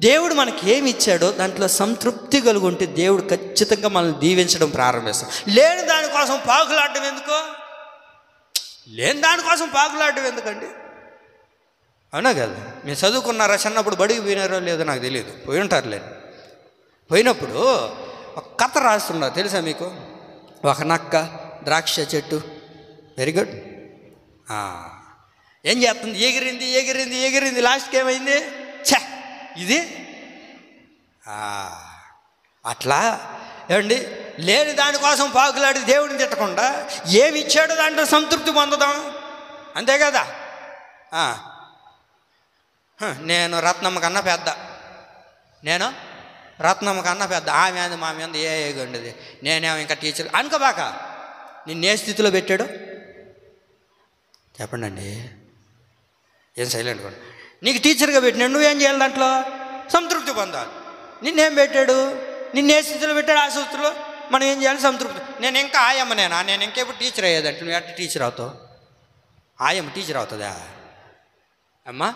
దేవుడు మనకి ఏమి ఇచ్చాడో దాంట్లో సంతృప్తి కలిగి ఉంటే దేవుడు ఖచ్చితంగా మనల్ని దీవించడం ప్రారంభిస్తాం. లేని దానికోసం పాకులాడడం ఎందుకో? లేని దానికోసం పాకులాడడం ఎందుకండి? అవునా కదా? మీరు చదువుకున్నారా? చిన్నప్పుడు బడికి పోయినారో లేదో నాకు తెలియదు, పోయి ఉంటారులేండి. పోయినప్పుడు ఒక కథ రాస్తున్నారు తెలుసా మీకు? ఒక నక్క, ద్రాక్ష చెట్టు. Very good. ఏం చేస్తుంది? ఎగిరింది ఎగిరింది ఎగిరింది, లాస్ట్కి ఏమైంది? ఛ, ఇది అట్లా ఏమండి, లేని దానికోసం పాకులాడి దేవుడిని తిట్టకుండా ఏమి ఇచ్చాడో దాంట్లో సంతృప్తి పొందుదాం, అంతే కదా? నేను రత్నమ్మ కన్నా పెద్ద, నేను రత్నమ్మ కన్నా పెద్ద, ఆమె అది మా మీద ఉండేది, నేనేమో ఇంకా టీచర్ అనుకోబాక. నిన్ను ఏ స్థితిలో పెట్టాడు చెప్పండి అండి? ఏం సైలెంట్ కూడా. నీకు టీచర్గా పెట్టినాడు, నువ్వేం చేయాలి? దాంట్లో సంతృప్తి పొందాలి. నిన్నేం పెట్టాడు? నిన్నే స్థితిలో పెట్టాడు, ఆ స్థితిలో మనం ఏం చేయాలి? సంతృప్తి. నేను ఇంకా ఆయమ్మ, నేను ఇంకెప్పుడు టీచర్ అయ్యేదంటే నువ్వు ఎట్లా టీచర్ అవుతావు? ఆయమ్మ టీచర్ అవుతుందా అమ్మా?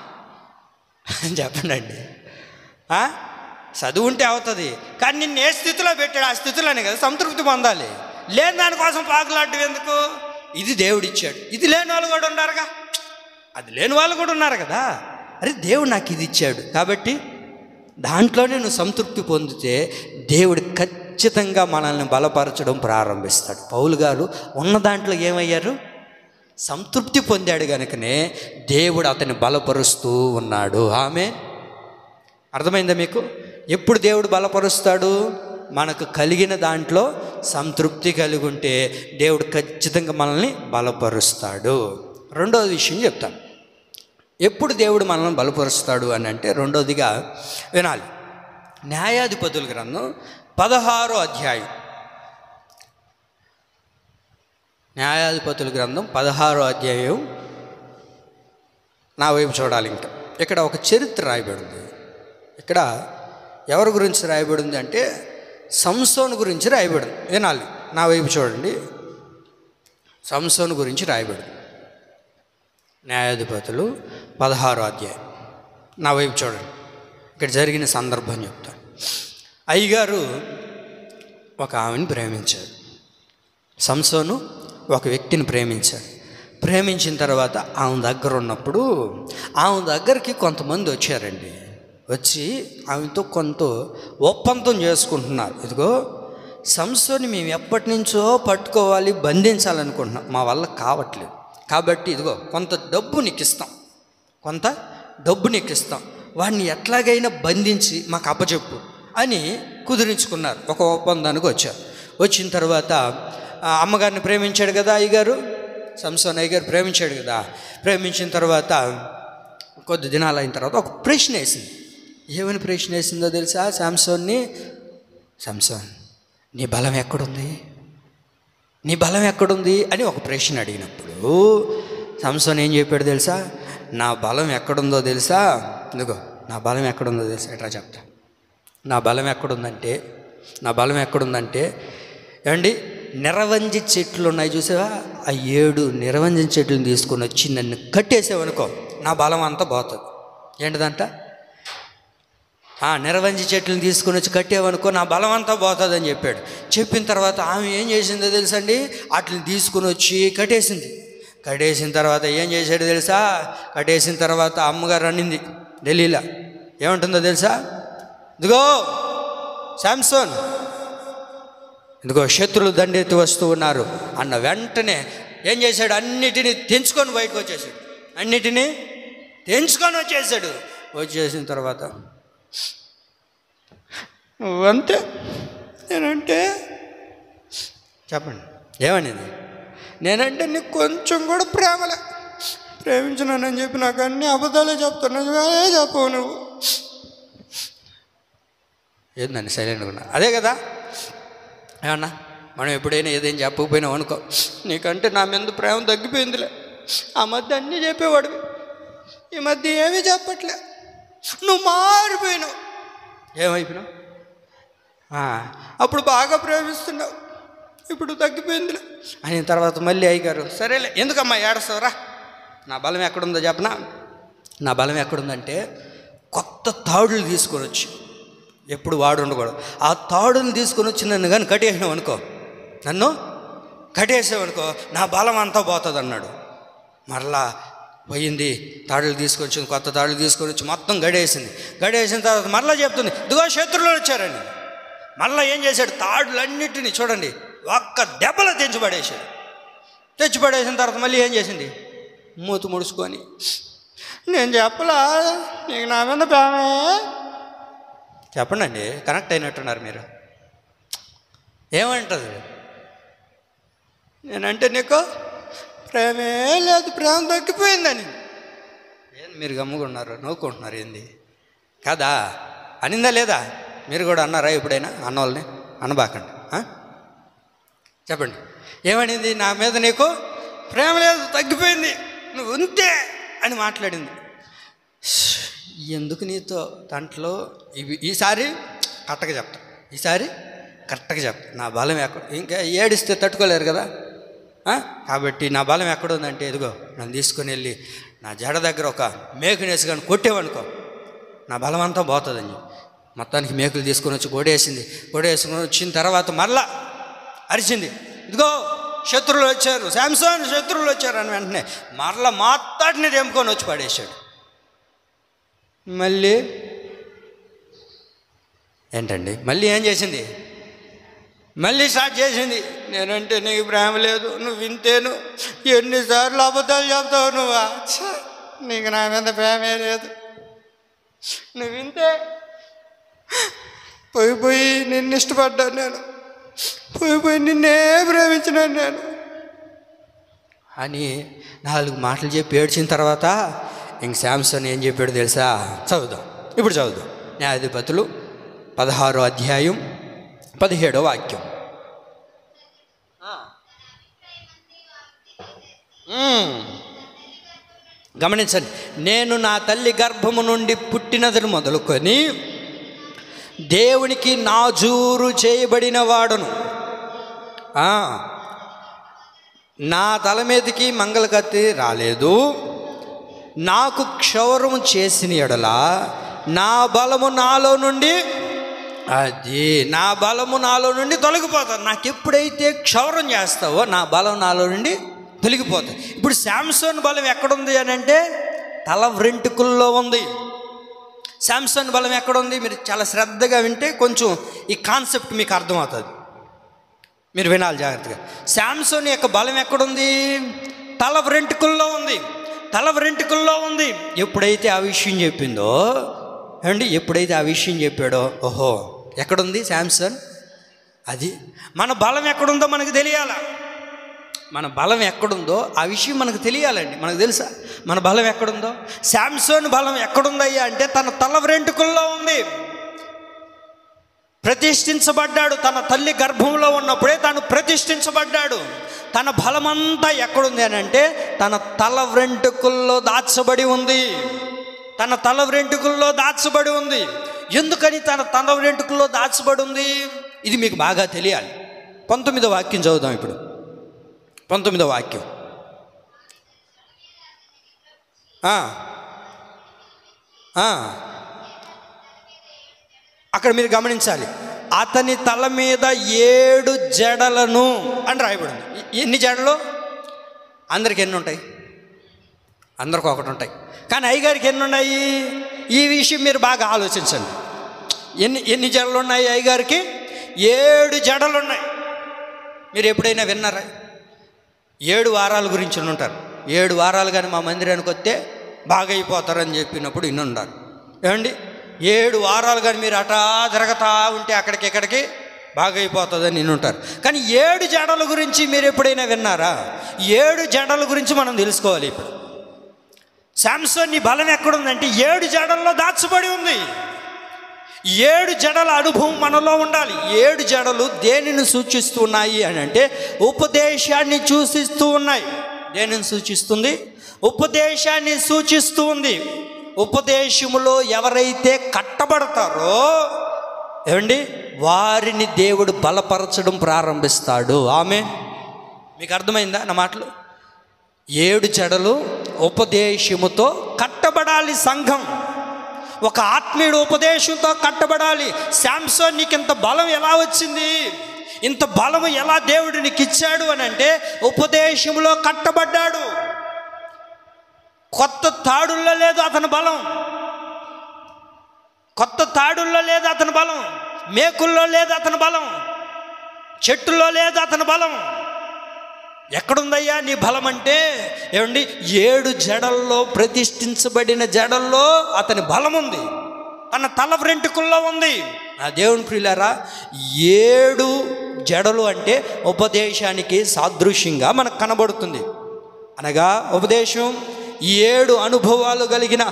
చెప్పండి అండి. చదువు ఉంటే అవుతుంది, కానీ నిన్ను ఏ స్థితిలో పెట్టాడు ఆ స్థితిలోనే కదా సంతృప్తి పొందాలి. లేని దానికోసం పాకులాడటం ఎందుకు? ఇది దేవుడిచ్చాడు. ఇది లేని వాళ్ళు కూడా ఉన్నారుగా, అది లేని వాళ్ళు కూడా ఉన్నారు కదా. అరే దేవుడు నాకు ఇది ఇచ్చాడు కాబట్టి దాంట్లోనే నువ్వు సంతృప్తి పొందితే దేవుడు ఖచ్చితంగా మనల్ని బలపరచడం ప్రారంభిస్తాడు. పౌలు గారు ఉన్న దాంట్లో ఏమయ్యారు? సంతృప్తి పొందాడు కనుకనే దేవుడు అతన్ని బలపరుస్తూ ఉన్నాడు. ఆమె అర్థమైందా మీకు? ఎప్పుడు దేవుడు బలపరుస్తాడు? మనకు కలిగిన దాంట్లో సంతృప్తి కలిగి ఉంటే దేవుడు ఖచ్చితంగా మనల్ని బలపరుస్తాడు. రెండవ విషయం చెప్తాను. ఎప్పుడు దేవుడు మనల్ని బలపరుస్తాడు అని అంటే, రెండోదిగా వినాలి. న్యాయాధిపతుల గ్రంథం 16వ అధ్యాయం, న్యాయాధిపతుల గ్రంథం 16వ అధ్యాయం నా వైపు చూడాలి. ఇంకా ఇక్కడ ఒక చరిత్ర రాయబడింది. ఇక్కడ ఎవరి గురించి రాయబడింది అంటే సంసోను గురించి రాయబడింది. వినాలి, నా వైపు చూడండి. సంసోను గురించి రాయబడింది. న్యాయాధిపతులు 16వ అధ్యాయం, నా వైపు చూడండి. ఇక్కడ జరిగిన సందర్భం చెప్తాను. అయ్యగారు ఒక ఆమెను ప్రేమించాడు. సంసోను ఒక వ్యక్తిని ప్రేమించాడు. ప్రేమించిన తర్వాత ఆమె దగ్గర ఉన్నప్పుడు ఆమె దగ్గరికి కొంతమంది వచ్చారండి. వచ్చి ఆమెతో కొంత ఒప్పందం చేసుకుంటున్నారు. ఇదిగో సంసోని మేము ఎప్పటి నుంచో పట్టుకోవాలి, బంధించాలనుకుంటున్నాం, మా వల్ల కావట్లేదు, కాబట్టి ఇదిగో కొంత డబ్బు నీకు ఇస్తాం, కొంత డబ్బు నీకు ఇస్తాం, వాడిని ఎట్లాగైనా బంధించి మాకు అప్పచెప్పు అని కుదిరించుకున్నారు. ఒక ఒప్పందానికి వచ్చారు. వచ్చిన తర్వాత అమ్మగారిని ప్రేమించాడు కదా అయ్యగారు, సంసోన్ అయ్యగారు ప్రేమించాడు కదా. ప్రేమించిన తర్వాత కొద్ది దినాలు అయిన తర్వాత ఒక ప్రశ్న వేసింది. ఏమని ప్రశ్న వేసిందో తెలుసా? సంసోన్ని, సంసోన్ నీ బలం ఎక్కడుంది, నీ బలం ఎక్కడుంది అని ఒక ప్రశ్న అడిగినప్పుడు సంసోన్ ఏం చెప్పాడు తెలుసా? నా బలం ఎక్కడుందో తెలుసా? ఇదిగో నా బలం ఎక్కడుందో తెలుసా? ఎట్లా చెప్తా. నా బలం ఎక్కడుందంటే, నా బలం ఎక్కడుందంటే ఏమండి, నిరవంజి చెట్లు ఉన్నాయి చూసావా? ఆ 7 నిరవంజి చెట్లను తీసుకొని వచ్చి నన్ను కట్టేసావనుకో, నా బలం అంతా పోతుంది. ఏంటిదంట? నిరవంజి చెట్లను తీసుకొని వచ్చి కట్టేవనుకో, నా బలం అంతా పోతుంది అని చెప్పాడు. చెప్పిన తర్వాత ఆమె ఏం చేసిందో తెలుసండి, వాటిని తీసుకుని వచ్చి కట్టేసింది. కట్టేసిన తర్వాత ఏం చేశాడు తెలుసా? కట్టేసిన తర్వాత అమ్మగారు అనింది ఢిల్లీలో, ఏమంటుందో తెలుసా? ఇదిగో శాంసోన్, ఇదిగో శత్రులు దండెత్తి వస్తూ ఉన్నారు అన్న వెంటనే ఏం చేశాడు? అన్నిటినీ తెంచుకొని బయటకు వచ్చేసాడు. అన్నిటినీ తెంచుకొని వచ్చేసాడు. వచ్చేసిన తర్వాత నువ్వంతే, నేనంటే చెప్పండి ఏమనేది? నేనంటే నీకు కొంచెం కూడా ప్రేమలే, ప్రేమించినానని చెప్పి నాకు అన్ని అబద్ధాలే చెప్తున్నావు, చెప్పవు నువ్వు. ఏందండి సైలెంట్గా ఉన్నా? అదే కదా ఏమన్నా, మనం ఎప్పుడైనా ఏదైనా చెప్పకపోయినావు అనుకో, నీకంటే నా మీద ప్రేమ తగ్గిపోయిందిలే, ఆ మధ్య అన్నీ చెప్పేవాడివి, ఈ మధ్య ఏమీ చెప్పట్లే, నువ్వు మారిపోయినావు. ఏమైపోయినావు? అప్పుడు బాగా ప్రేమిస్తున్నావు, ఇప్పుడు తగ్గిపోయిందిలే అయిన తర్వాత మళ్ళీ అయ్యగారు, సరేలే ఎందుకమ్మా ఏడుస్తావురా, నా బలం ఎక్కడుందో చెప్పనా? నా బలం ఎక్కడుందంటే కొత్త తాడులు తీసుకొని వచ్చి, ఎప్పుడు వాడు ఉండకూడదు, ఆ తాడుని తీసుకొని వచ్చి నన్ను కానీ కట్టేసినావు అనుకో, నన్ను కట్టేసావనుకో నా బలం అంతా పోతుంది అన్నాడు. మరలా పోయింది, తాడులు తీసుకొచ్చింది, కొత్త తాడులు తీసుకొని వచ్చి మొత్తం గడేసింది. గడేసిన తర్వాత మరలా చెప్తుంది, ఇదిగో శత్రువులు వచ్చారని. మళ్ళీ ఏం చేశాడు, తాడులన్నిటినీ చూడండి ఒక్క దెబ్బలో తెచ్చిపడేసాడు. తెచ్చిపడేసిన తర్వాత మళ్ళీ ఏం చేసింది, మూతి ముడుచుకొని, నేను చెప్పలా నీకు నా మీద ప్రేమే. చెప్పండి అండి, కనెక్ట్ అయినట్టున్నారు మీరు. ఏమంటుంది, నేనంటే నీకు ప్రేమే లేదు, ప్రేమ తగ్గిపోయిందని. ఏంది మీరు గమ్ముకున్నారు, నవ్వుకుంటున్నారు ఏంది కదా? అనిందా లేదా? మీరు కూడా అన్నారా ఎప్పుడైనా? అన్నవాళ్ళని అనబాకండి. చెప్పండి, ఏమనింది? నా మీద నీకు ప్రేమ లేదు, తగ్గిపోయింది, నువ్వు ఉంతే అని మాట్లాడింది. ఎందుకు నీతో దాంట్లో ఈసారి కరెక్ట్గా చెప్తా, ఈసారి కరెక్ట్గా చెప్తా. నా బలం ఎక్కడ, ఇంకా ఏడిస్తే తట్టుకోలేరు కదా, కాబట్టి నా బలం ఎక్కడుందంటే ఇదిగో నన్ను తీసుకొని వెళ్ళి నా జడ దగ్గర ఒక మేకునేసి కానీ కొట్టేవనుకో నా బలం అంతా పోతుందని. మొత్తానికి మేకులు తీసుకొని వచ్చి గొడేసింది. గొడేసుకొని వచ్చిన తర్వాత మరలా అరిచింది, ఇదిగో శత్రువులు వచ్చారు, శాంసన్ శత్రువులు వచ్చారు అని. వెంటనే మరలా మాత్తాడిని తెంపుకొని వచ్చి పడేశాడు. మళ్ళీ ఏంటండి, మళ్ళీ ఏం చేసింది, మళ్ళీ స్టార్ట్ చేసింది, నేనంటే నీకు ప్రేమ లేదు, నువ్వు వింతేను, ఎన్నిసార్లు అబద్ధాలు చెప్తావు నువ్వా, నీకు నా మీద ప్రేమే లేదు, నువ్వు వింతే, పోయి నిన్ను ఇష్టపడ్డాను నేను, పోయి నిన్నే ప్రేమించినాను నేను అని 4 మాటలు చెప్పి ఏడ్చిన తర్వాత ఇంక శాంసన్ ఏం చెప్పాడు తెలుసా? చదువుదాం, ఇప్పుడు చదువుదాం. న్యాయాధిపతులు 16వ అధ్యాయం 17వ వాక్యం. గమనించండి, నేను నా తల్లి గర్భము నుండి పుట్టినదని మొదలుకొని దేవునికి నాజూరు చేయబడిన వాడును. నా తల మీదకి మంగళకత్తి రాలేదు. నాకు క్షౌరము చేసిన ఎడల నా బలము నాలో నుండి తొలగిపోతాను. నాకు ఎప్పుడైతే క్షౌరం చేస్తావో నా బలం నాలో నుండి తొలగిపోతుంది. ఇప్పుడు శాంసన్ బలం ఎక్కడుంది అని అంటే తల వెంట్రుకల్లో ఉంది. శాంసన్ బలం ఎక్కడుంది? మీరు చాలా శ్రద్ధగా వింటే కొంచెం ఈ కాన్సెప్ట్ మీకు అర్థమవుతుంది. మీరు వినాలి జాగ్రత్తగా. శాంసన్ యొక్క బలం ఎక్కడుంది? తల వెంట్రుకల్లో ఉంది. తల వెంట్రుకల్లో ఉంది. ఎప్పుడైతే ఆ విషయం చెప్పిందో ఎప్పుడైతే ఆ విషయం చెప్పాడో, ఓహో ఎక్కడుంది శాంసన్? అది మన బలం ఎక్కడుందో మనకు తెలియాలా. మన బలం ఎక్కడుందో ఆ విషయం మనకు తెలియాలండి. మనకు తెలుసా మన బలం ఎక్కడుందో? శాంసన్ బలం ఎక్కడుందయ్యా అంటే తన తల వెంట్రుకల్లో ఉంది. ప్రతిష్ఠించబడ్డాడు. తన తల్లి గర్భంలో ఉన్నప్పుడే తాను ప్రతిష్ఠించబడ్డాడు. తన బలమంతా ఎక్కడుంది అని అంటే తన తల వెంట్రుకల్లో దాచబడి ఉంది. తన తల వెంట్రుకల్లో దాచబడి ఉంది. ఎందుకని తన తల వెంట్రుకల్లో దాచబడి ఉంది? ఇది మీకు బాగా తెలియాలి. 19వ వాక్యం చదువుదాం ఇప్పుడు. 19వ వాక్యం. అక్కడ మీరు గమనించాలి, అతని తల మీద 7 జడలను అని రాయబడింది. ఎన్ని జడలు? అందరికి ఎన్ని ఉంటాయి? అందరికి ఒకటి ఉంటాయి. కానీ అయ్యగారికి ఎన్ని ఉన్నాయి? ఈ విషయం మీరు బాగా ఆలోచించండి. ఎన్ని జడలు ఉన్నాయి అయ్యగారికి? 7 జడలు ఉన్నాయి. మీరు ఎప్పుడైనా విన్నారా? 7 వారాల గురించి ఉంటారు. 7 వారాలు కానీ మా మందిరానికి వస్తే బాగా అయిపోతారని చెప్పినప్పుడు ఇన్నుండారు. ఏమండి 7 వారాలు కానీ మీరు అటా తిరగతా ఉంటే అక్కడికి బాగా అయిపోతుందని ఉంటారు. కానీ 7 జడల గురించి మీరు ఎప్పుడైనా విన్నారా? 7 జడల గురించి మనం తెలుసుకోవాలి. ఇప్పుడు శాంసన్ నీ బలం ఎక్కడుందంటే 7 జడల్లో దాచబడి ఉంది. 7 జడల అనుభవం మనలో ఉండాలి. 7 జడలు దేనిని సూచిస్తూ ఉన్నాయి అని అంటే ఉపదేశాన్ని సూచిస్తూ ఉన్నాయి. దేనిని సూచిస్తుంది? ఉపదేశాన్ని సూచిస్తూ ఉంది. ఉపదేశములో ఎవరైతే కట్టబడతారో వారిని దేవుడు బలపరచడం ప్రారంభిస్తాడు. ఆమేన్. మీకు అర్థమైందా నా మాటలు? 7 జడలు ఉపదేశముతో కట్టబడాలి సంఘం. ఒక ఆత్మీయుడు ఉపదేశంతో కట్టబడాలి. శాంసోన్ నీకు ఇంత బలం ఎలా వచ్చింది, ఇంత బలం ఎలా దేవుడు నీకు ఇచ్చాడు అని అంటే ఉపదేశంలో కట్టబడ్డాడు. కొత్త తాడుల్లో లేదు అతని బలం, కొత్త తాడుల్లో లేదు అతని బలం, మేకుల్లో లేదు అతని బలం, చెట్టులో లేదు అతని బలం. ఎక్కడుందయ్యా నీ బలం అంటే ఏమండి 7 జడల్లో ప్రతిష్ఠించబడిన జడల్లో అతని బలం ఉంది, తన తల వెంట్రుకల్లో ఉంది. ఆ దేవుని ప్రియులారా, 7 జడలు అంటే ఉపదేశానికి సాదృశ్యంగా మనకు కనబడుతుంది. అనగా ఉపదేశం 7 అనుభవాలు కలిగిన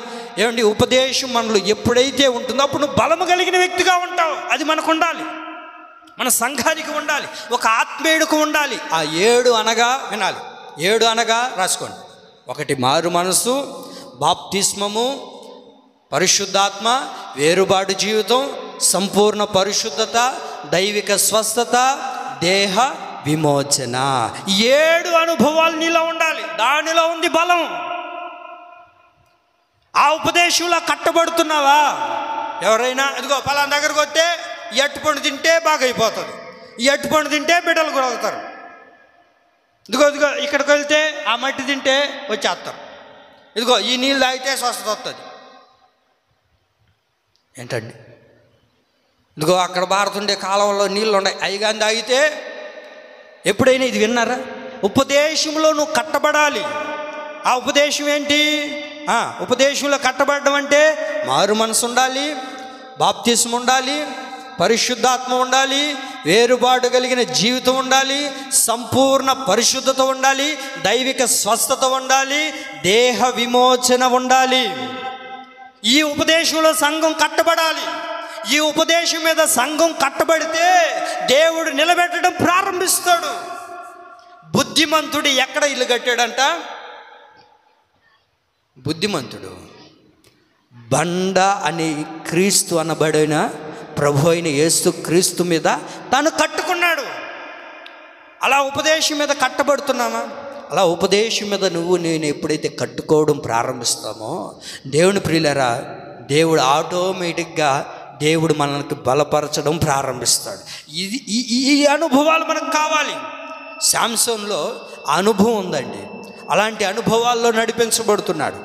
ఏమండి ఉపదేశం మనలో ఎప్పుడైతే ఉంటుందో అప్పుడు నువ్వు బలము కలిగిన వ్యక్తిగా ఉంటావు. అది మనకు ఉండాలి, మన సంఘానికి ఉండాలి, ఒక ఆత్మీయుడికి ఉండాలి. ఆ 7 అనగా వినాలి. 7 అనగా రాసుకోండి. 1 మారు మనసు, బాప్తిస్మము, పరిశుద్ధాత్మ, వేరుబాటు జీవితం, సంపూర్ణ పరిశుద్ధత, దైవిక స్వస్థత, దేహ విమోచన. 7 అనుభవాలు నీలో ఉండాలి. దానిలో ఉంది బలం. ఆ ఉపదేశంలో కట్టబడుతున్నావా? ఎవరైనా ఇదిగో పలానా దగ్గరకు వస్తే ఈ అట్టుపండు తింటే బాగా అయిపోతుంది, ఈ అట్టుపండు తింటే బిడ్డలు కూడా అవుతారు, ఇదిగో ఇదిగో ఇక్కడికి వెళ్తే ఆ మట్టి తింటే వచ్చేస్తారు, ఇదిగో ఈ నీళ్ళు తాగితే స్వస్థత వస్తుంది. ఏంటండి? ఇదిగో అక్కడ బారుతుండే కాలంలో నీళ్ళు ఉన్నాయి, అవి కానీ తాగితే. ఎప్పుడైనా ఇది విన్నారా? ఉపదేశంలో నువ్వు కట్టబడాలి. ఆ ఉపదేశం ఏంటి? ఉపదేశంలో కట్టబడడం అంటే మారు మనసు ఉండాలి, బాప్తిస్మ ఉండాలి, పరిశుద్ధాత్మ ఉండాలి, వేరుబాటు కలిగిన జీవితం ఉండాలి, సంపూర్ణ పరిశుద్ధత ఉండాలి, దైవిక స్వస్థత ఉండాలి, దేహ విమోచన ఉండాలి. ఈ ఉపదేశంలో సంఘం కట్టబడాలి. ఈ ఉపదేశం మీద సంఘం కట్టబడితే దేవుడు నిలబెట్టడం ప్రారంభిస్తాడు. బుద్ధిమంతుడు ఎక్కడ ఇల్లు కట్టాడంట? బుద్ధిమంతుడు బండ అని క్రీస్తు అనబడిన ప్రభు అయిన యేసు క్రీస్తు మీద తాను కట్టుకున్నాడు. అలా ఉపదేశం మీద కట్టబడుతున్నామా? అలా ఉపదేశం మీద నువ్వు నేను ఎప్పుడైతే కట్టుకోవడం ప్రారంభిస్తామో దేవుని ప్రియులారా, దేవుడు ఆటోమేటిక్గా దేవుడు మనల్ని బలపరచడం ప్రారంభిస్తాడు. ఈ అనుభవాలు మనకు కావాలి. శాంసోన్లో అనుభవం ఉందండి. అలాంటి అనుభవాల్లో నడిపించబడుతున్నాడు.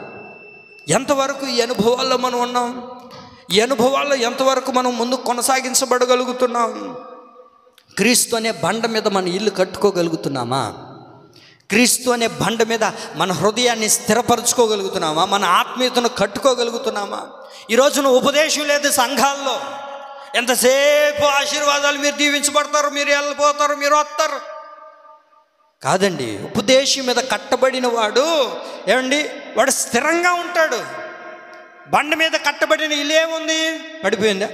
ఎంతవరకు ఈ అనుభవాల్లో మనం ఉన్నాం? ఈ అనుభవాల్లో ఎంతవరకు మనం ముందు కొనసాగించబడగలుగుతున్నాం? క్రీస్తు అనే బండ మీద మన ఇల్లు కట్టుకోగలుగుతున్నామా? క్రీస్తు అనే బండ మీద మన హృదయాన్ని స్థిరపరచుకోగలుగుతున్నామా? మన ఆత్మీయతను కట్టుకోగలుగుతున్నామా? ఈరోజు నువ్వు ఉపదేశం లేదు సంఘాల్లో. ఎంతసేపు ఆశీర్వాదాలు, మీరు దీవించబడతారు, మీరు వెళ్ళిపోతారు, మీరు వస్తారు. కాదండి, ఉపదేశం మీద కట్టబడిన వాడు ఏమండి వాడు స్థిరంగా ఉంటాడు. బండ మీద కట్టబడిన ఇల్లు ఏముంది? పడిపోయిందా?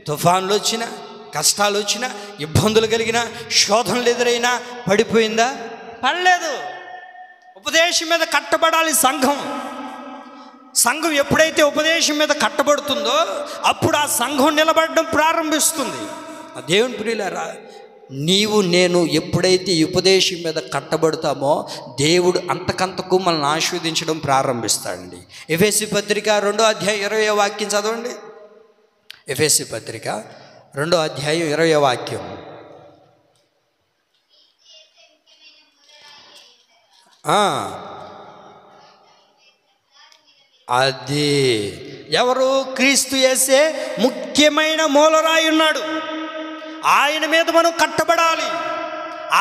తుఫాన్లు వచ్చినా, కష్టాలు వచ్చినా, ఇబ్బందులు కలిగినా, శోధనలు ఎదురైనా పడిపోయిందా? పడలేదు. ఉపదేశం మీద కట్టబడాలి సంఘం. సంఘం ఎప్పుడైతే ఉపదేశం మీద కట్టబడుతుందో అప్పుడు ఆ సంఘం నిలబడడం ప్రారంభిస్తుంది. దేవుని ప్రియులారా, నీవు నేను ఎప్పుడైతే ఉపదేశం మీద కట్టబడతామో దేవుడు అంతకంతకు మనల్ని ఆశీర్వదించడం ప్రారంభిస్తాడండి. ఎఫెసీ పత్రిక 2వ అధ్యాయం 20వ వాక్యం చదవండి. ఎఫెసీ పత్రిక 2వ అధ్యాయం 20వ వాక్యం. అది ఎవరు? క్రీస్తు యేసే ముఖ్యమైన మూలరాయి ఉన్నాడు. ఆయన మీద మనం కట్టబడాలి.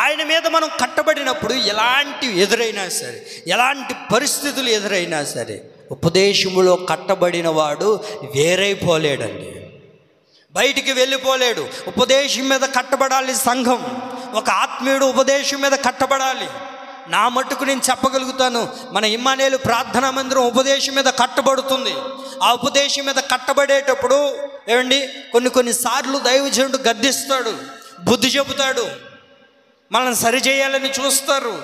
ఆయన మీద మనం కట్టబడినప్పుడు ఎలాంటి ఎదురైనా సరే, ఎలాంటి పరిస్థితులు ఎదురైనా సరే, ఉపదేశములో కట్టబడిన వాడు వేరైపోలేడండి, బయటికి వెళ్ళిపోలేడు. ఉపదేశం మీద కట్టబడాలి సంఘం. ఒక ఆత్మీయుడు ఉపదేశం మీద కట్టబడాలి. నా మట్టుకు నేను చెప్పగలుగుతాను, మన ఇమ్మానుయేలు ప్రార్థనా మందిరం ఉపదేశం మీద కట్టబడుతుంది. ఆ ఉపదేశం మీద కట్టబడేటప్పుడు ఏమండి కొన్నిసార్లు దైవజనుడు గద్దిస్తాడు, బుద్ధి చెబుతాడు, మనల్ని సరిచేయాలని చూస్తారు.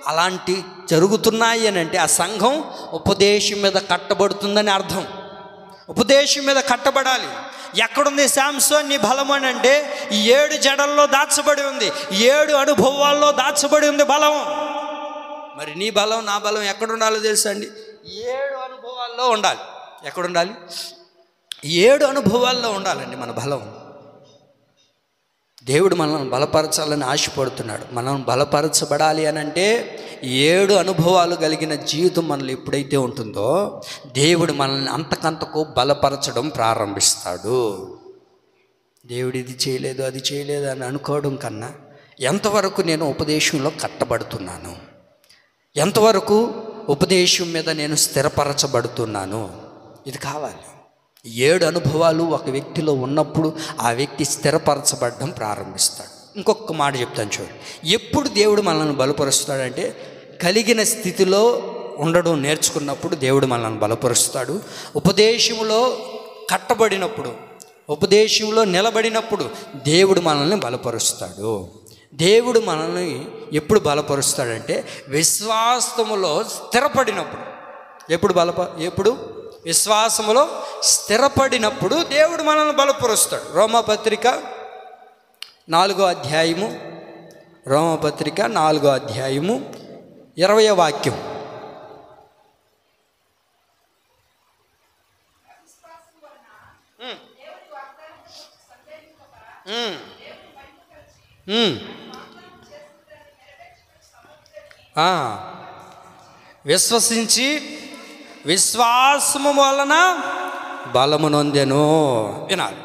అలాంటి జరుగుతున్నాయి అని అంటే ఆ సంఘం ఉపదేశం మీద కట్టబడుతుందని అర్థం. ఉపదేశం మీద కట్టబడాలి. ఎక్కడుంది శాంసోన్ నీ బలం అని అంటే 7 జడల్లో దాచబడి ఉంది, 7 అనుభవాల్లో దాచబడి ఉంది బలం. మరి నీ బలం నా బలం ఎక్కడ ఉండాలో తెలుసా అండి? 7 అనుభవాల్లో ఉండాలి. ఎక్కడుండాలి? 7 అనుభవాల్లో ఉండాలండి మన బలం. దేవుడు మనల్ని బలపరచాలని ఆశపడుతున్నాడు. మనం బలపరచబడాలి అని అంటే 7 అనుభవాలు కలిగిన జీవితం మనలో ఎప్పుడైతే ఉంటుందో దేవుడు మనల్ని అంతకంతకు బలపరచడం ప్రారంభిస్తాడు. దేవుడు ఇది చేయలేదు అది చేయలేదు అని అనుకోవడం కన్నా ఎంతవరకు నేను ఉపదేశంలో కట్టబడుతున్నాను, ఎంతవరకు ఉపదేశం మీద నేను స్థిరపరచబడుతున్నాను, ఇది కావాలి. 7 అనుభవాలు ఒక వ్యక్తిలో ఉన్నప్పుడు ఆ వ్యక్తి స్థిరపరచబడడం ప్రారంభిస్తాడు. ఇంకొక మాట చెప్తాను చూడండి. ఎప్పుడు దేవుడు మనల్ని బలపరుస్తాడంటే కలిగిన స్థితిలో ఉండడం నేర్చుకున్నప్పుడు దేవుడు మనల్ని బలపరుస్తాడు. ఉపదేశంలో కట్టబడినప్పుడు, ఉపదేశంలో నిలబడినప్పుడు దేవుడు మనల్ని బలపరుస్తాడు. దేవుడు మనల్ని ఎప్పుడు బలపరుస్తాడంటే విశ్వాసములో స్థిరపడినప్పుడు. ఎప్పుడు విశ్వాసములో స్థిరపడినప్పుడు దేవుడు మనల్ని బలపరుస్తాడు. రోమపత్రిక 4వ అధ్యాయము 20వ వాక్యం. విశ్వసించి విశ్వాసము వలన బలము నొందెను. వినాలి.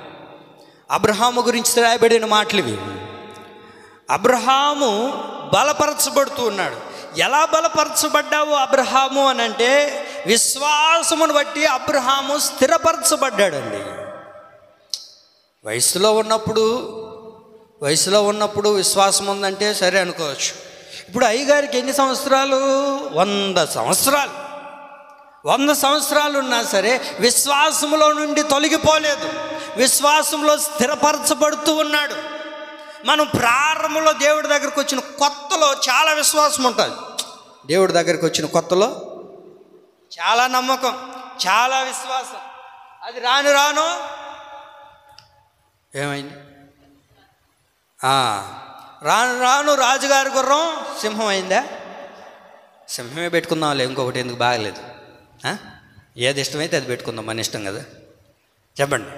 అబ్రహాము గురించి రాయబడిన మాటలు ఇవి. అబ్రహాము బలపరచబడుతూ ఉన్నాడు. ఎలా బలపరచబడ్డావు అబ్రహాము అని అంటే విశ్వాసమును బట్టి అబ్రహాము స్థిరపరచబడ్డాడండి. వయసులో ఉన్నప్పుడు విశ్వాసం ఉందంటే సరే అనుకోవచ్చు. ఇప్పుడు అయ్యగారికి ఎన్ని సంవత్సరాలు? 100 సంవత్సరాలు ఉన్నా సరే విశ్వాసములో నుండి తొలగిపోలేదు, విశ్వాసంలో స్థిరపరచబడుతూ ఉన్నాడు. మనం ప్రారంభంలో దేవుడి దగ్గరికి వచ్చిన కొత్తలో చాలా విశ్వాసం ఉంటుంది. దేవుడి దగ్గరికి వచ్చిన కొత్తలో చాలా నమ్మకం, చాలా విశ్వాసం. అది రాను ఏమైంది? రాను రాజుగారి గుర్రం సింహం అయిందా? సింహమే పెట్టుకుందాంలే, ఇంకొకటి ఎందుకు బాగలేదు. ఏది ఇష్టమైతే అది పెట్టుకుందాం, మన ఇష్టం కదా. చెప్పండి.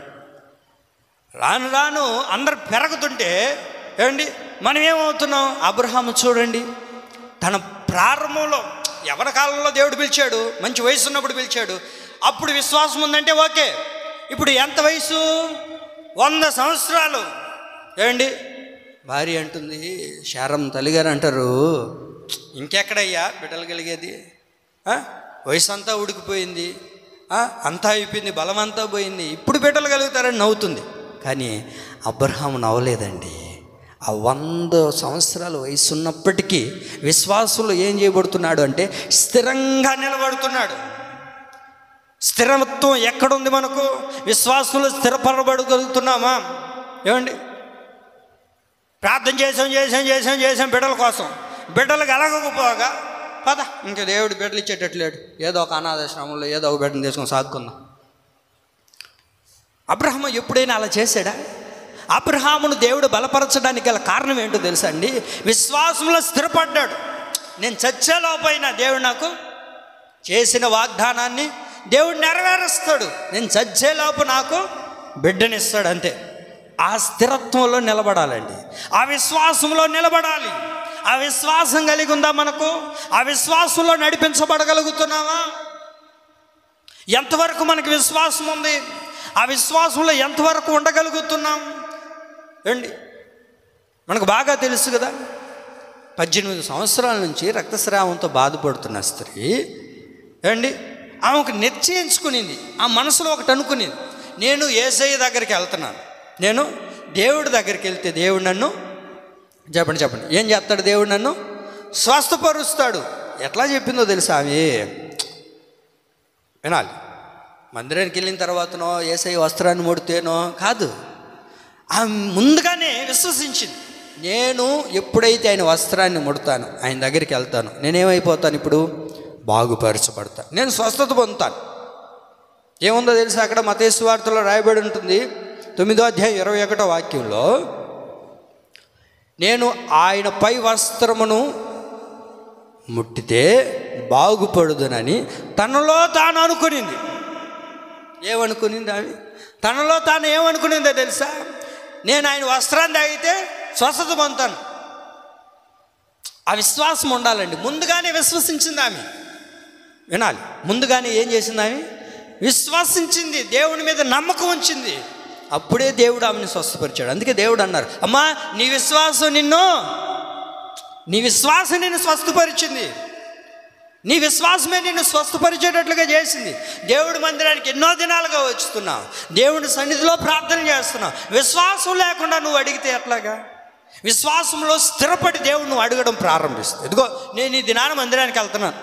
రాను అందరు పెరుగుతుంటే ఏమండి మనం ఏమవుతున్నాం? అబ్రహాము చూడండి, తన ప్రారంభంలో ఎవరి కాలంలో దేవుడు పిలిచాడు, మంచి వయసు ఉన్నప్పుడు పిలిచాడు, అప్పుడు విశ్వాసం ఉందంటే ఓకే. ఇప్పుడు ఎంత వయసు? 100 సంవత్సరాలు. ఏమండి భార్య అంటుంది, శారం తల్లిగారు అంటారు, ఇంకెక్కడయ్యా బిడ్డలు కలిగేది? వయసు అంతా ఉడికిపోయింది, అంతా అయిపోయింది, బలం అంతా పోయింది, ఇప్పుడు బిడ్డలు కలుగుతారని నవ్వుతుంది. కానీ అబ్రహాము నవ్వలేదండి. ఆ 100 సంవత్సరాల వయసు ఉన్నప్పటికీ విశ్వాసంలో ఏం చేయబడుతున్నాడు అంటే స్థిరంగా నిలబడుతున్నాడు. స్థిరత్వం ఎక్కడుంది మనకు? విశ్వాసంలో స్థిరపడబడగలుగుతున్నామా? ఏమండి ప్రార్థన చేసాం బిడ్డల కోసం, బిడ్డలు కలగకపోగా పద ఇంక దేవుడు బిడ్డలు ఇచ్చేటట్లేడు, ఏదో ఒక అనాథాశ్రమంలో ఏదో ఒక బిడ్డను తీసుకొని సాగుకుందాం. అబ్రహాము ఎప్పుడైనా అలా చేశాడా? అబ్రహామును దేవుడు బలపరచడానికి గల కారణం ఏంటో తెలుసా అండి? విశ్వాసంలో స్థిరపడ్డాడు. నేను చచ్చేలోపైనా దేవుడు నాకు చేసిన వాగ్దానాన్ని దేవుడు నెరవేరుస్తాడు, నేను చచ్చేలోపు నాకు బిడ్డనిస్తాడు, అంతే. ఆ స్థిరత్వంలో నిలబడాలండి, ఆ విశ్వాసంలో నిలబడాలి. ఆ విశ్వాసం కలిగి ఉందా మనకు? ఆ విశ్వాసంలో నడిపించబడగలుగుతున్నావా? ఎంతవరకు మనకు విశ్వాసం ఉంది? ఆ విశ్వాసంలో ఎంతవరకు ఉండగలుగుతున్నాం? ఏండి మనకు బాగా తెలుసు కదా, 18 సంవత్సరాల నుంచి రక్తస్రావంతో బాధపడుతున్న స్త్రీ ఏండి ఆమెకు నిశ్చయించుకునింది, ఆ మనసులో ఒకటి అనుకునింది, నేను యేసయ్య దగ్గరికి వెళ్తున్నాను, నేను దేవుడి దగ్గరికి వెళ్తే దేవుడు నన్ను చెప్పండి ఏం చేస్తాడు? దేవుడు నన్ను స్వస్థపరుస్తాడు. ఎట్లా చెప్పిందో తెలుసా ఆమె? వినాలి. మందిరానికి వెళ్ళిన తర్వాతనో యేసయ్య వస్త్రాన్ని ముడితేనో కాదు, ఆమె ముందుగానే విశ్వసించింది. నేను ఎప్పుడైతే ఆయన వస్త్రాన్ని ముడతాను, ఆయన దగ్గరికి వెళ్తాను, నేనేమైపోతాను? ఇప్పుడు బాగుపరచబడతాను, నేను స్వస్థత పొందుతాను. ఏముందో తెలుసా? అక్కడ మత్తయి సువార్తలో రాయబడి ఉంటుంది, 9వ అధ్యాయం 21వ వాక్యంలో, నేను ఆయన పై వస్త్రమును ముట్టితే బాగుపడుదునని తనలో తాను అనుకునింది. ఏమనుకునింది ఆమె? తనలో తాను ఏమనుకునేదో తెలుసా? నేను ఆయన వస్త్రాన్ని తాగితే స్వస్థత పొందుతాను. ఆ విశ్వాసం ఉండాలండి. ముందుగానే విశ్వసించింది ఆమె. వినాలి, ముందుగానే ఏం చేసింది ఆమె? విశ్వసించింది, దేవుని మీద నమ్మకం ఉంచింది. అప్పుడే దేవుడు ఆమెను స్వస్థపరిచాడు. అందుకే దేవుడు అన్నారు, అమ్మా నీ విశ్వాసం నిన్ను స్వస్థపరిచింది. నీ విశ్వాసమే నిన్ను స్వస్థపరిచేటట్లుగా చేసింది. దేవుడి మందిరానికి ఎన్నో దినాలుగా వచ్చుతున్నావు, దేవుడి సన్నిధిలో ప్రార్థన చేస్తున్నావు. విశ్వాసం లేకుండా నువ్వు అడిగితే ఎట్లాగా? విశ్వాసంలో స్థిరపడి దేవుడు నువ్వు అడగడం ప్రారంభిస్తుంది. ఇదిగో నేను ఈ దినాన మందిరానికి వెళ్తున్నాను,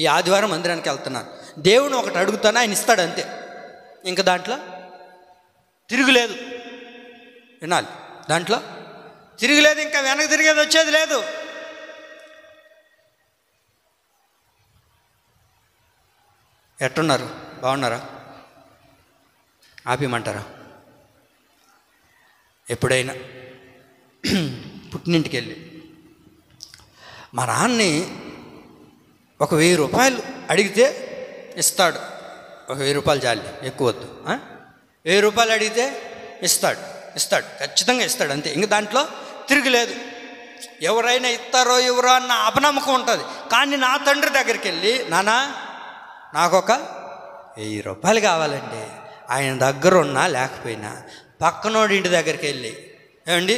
ఈ ఆదివారం మందిరానికి వెళ్తున్నాను, దేవుని ఒకటి అడుగుతాను, ఆయన ఇస్తాడు అంతే. ఇంకా దాంట్లో తిరుగులేదు. వినాలి, దాంట్లో తిరుగులేదు, ఇంకా వెనక్కి తిరిగేది వచ్చేది లేదు. ఎట్టున్నారు? బాగున్నారా? ఆపిమంటారా? ఎప్పుడైనా పుట్టినింటికి వెళ్ళి మా నాన్నని ఒక 1000 రూపాయలు అడిగితే ఇస్తాడు. ఒక 1000 రూపాయలు చాలు, ఎక్కువ వద్దు. 1000 రూపాయలు అడిగితే ఇస్తాడు, ఖచ్చితంగా ఇస్తాడు అంతే. ఇంక దాంట్లో తిరుగులేదు. ఎవరైనా ఇస్తారో ఎవరో అన్న అపనమ్మకం ఉంటుంది. కానీ నా తండ్రి దగ్గరికి వెళ్ళి, నాన్న నాకు ఒక 1000 రూపాయలు కావాలండి, ఆయన దగ్గర ఉన్నా లేకపోయినా పక్కనోడి ఇంటి దగ్గరికి వెళ్ళి, ఏమండి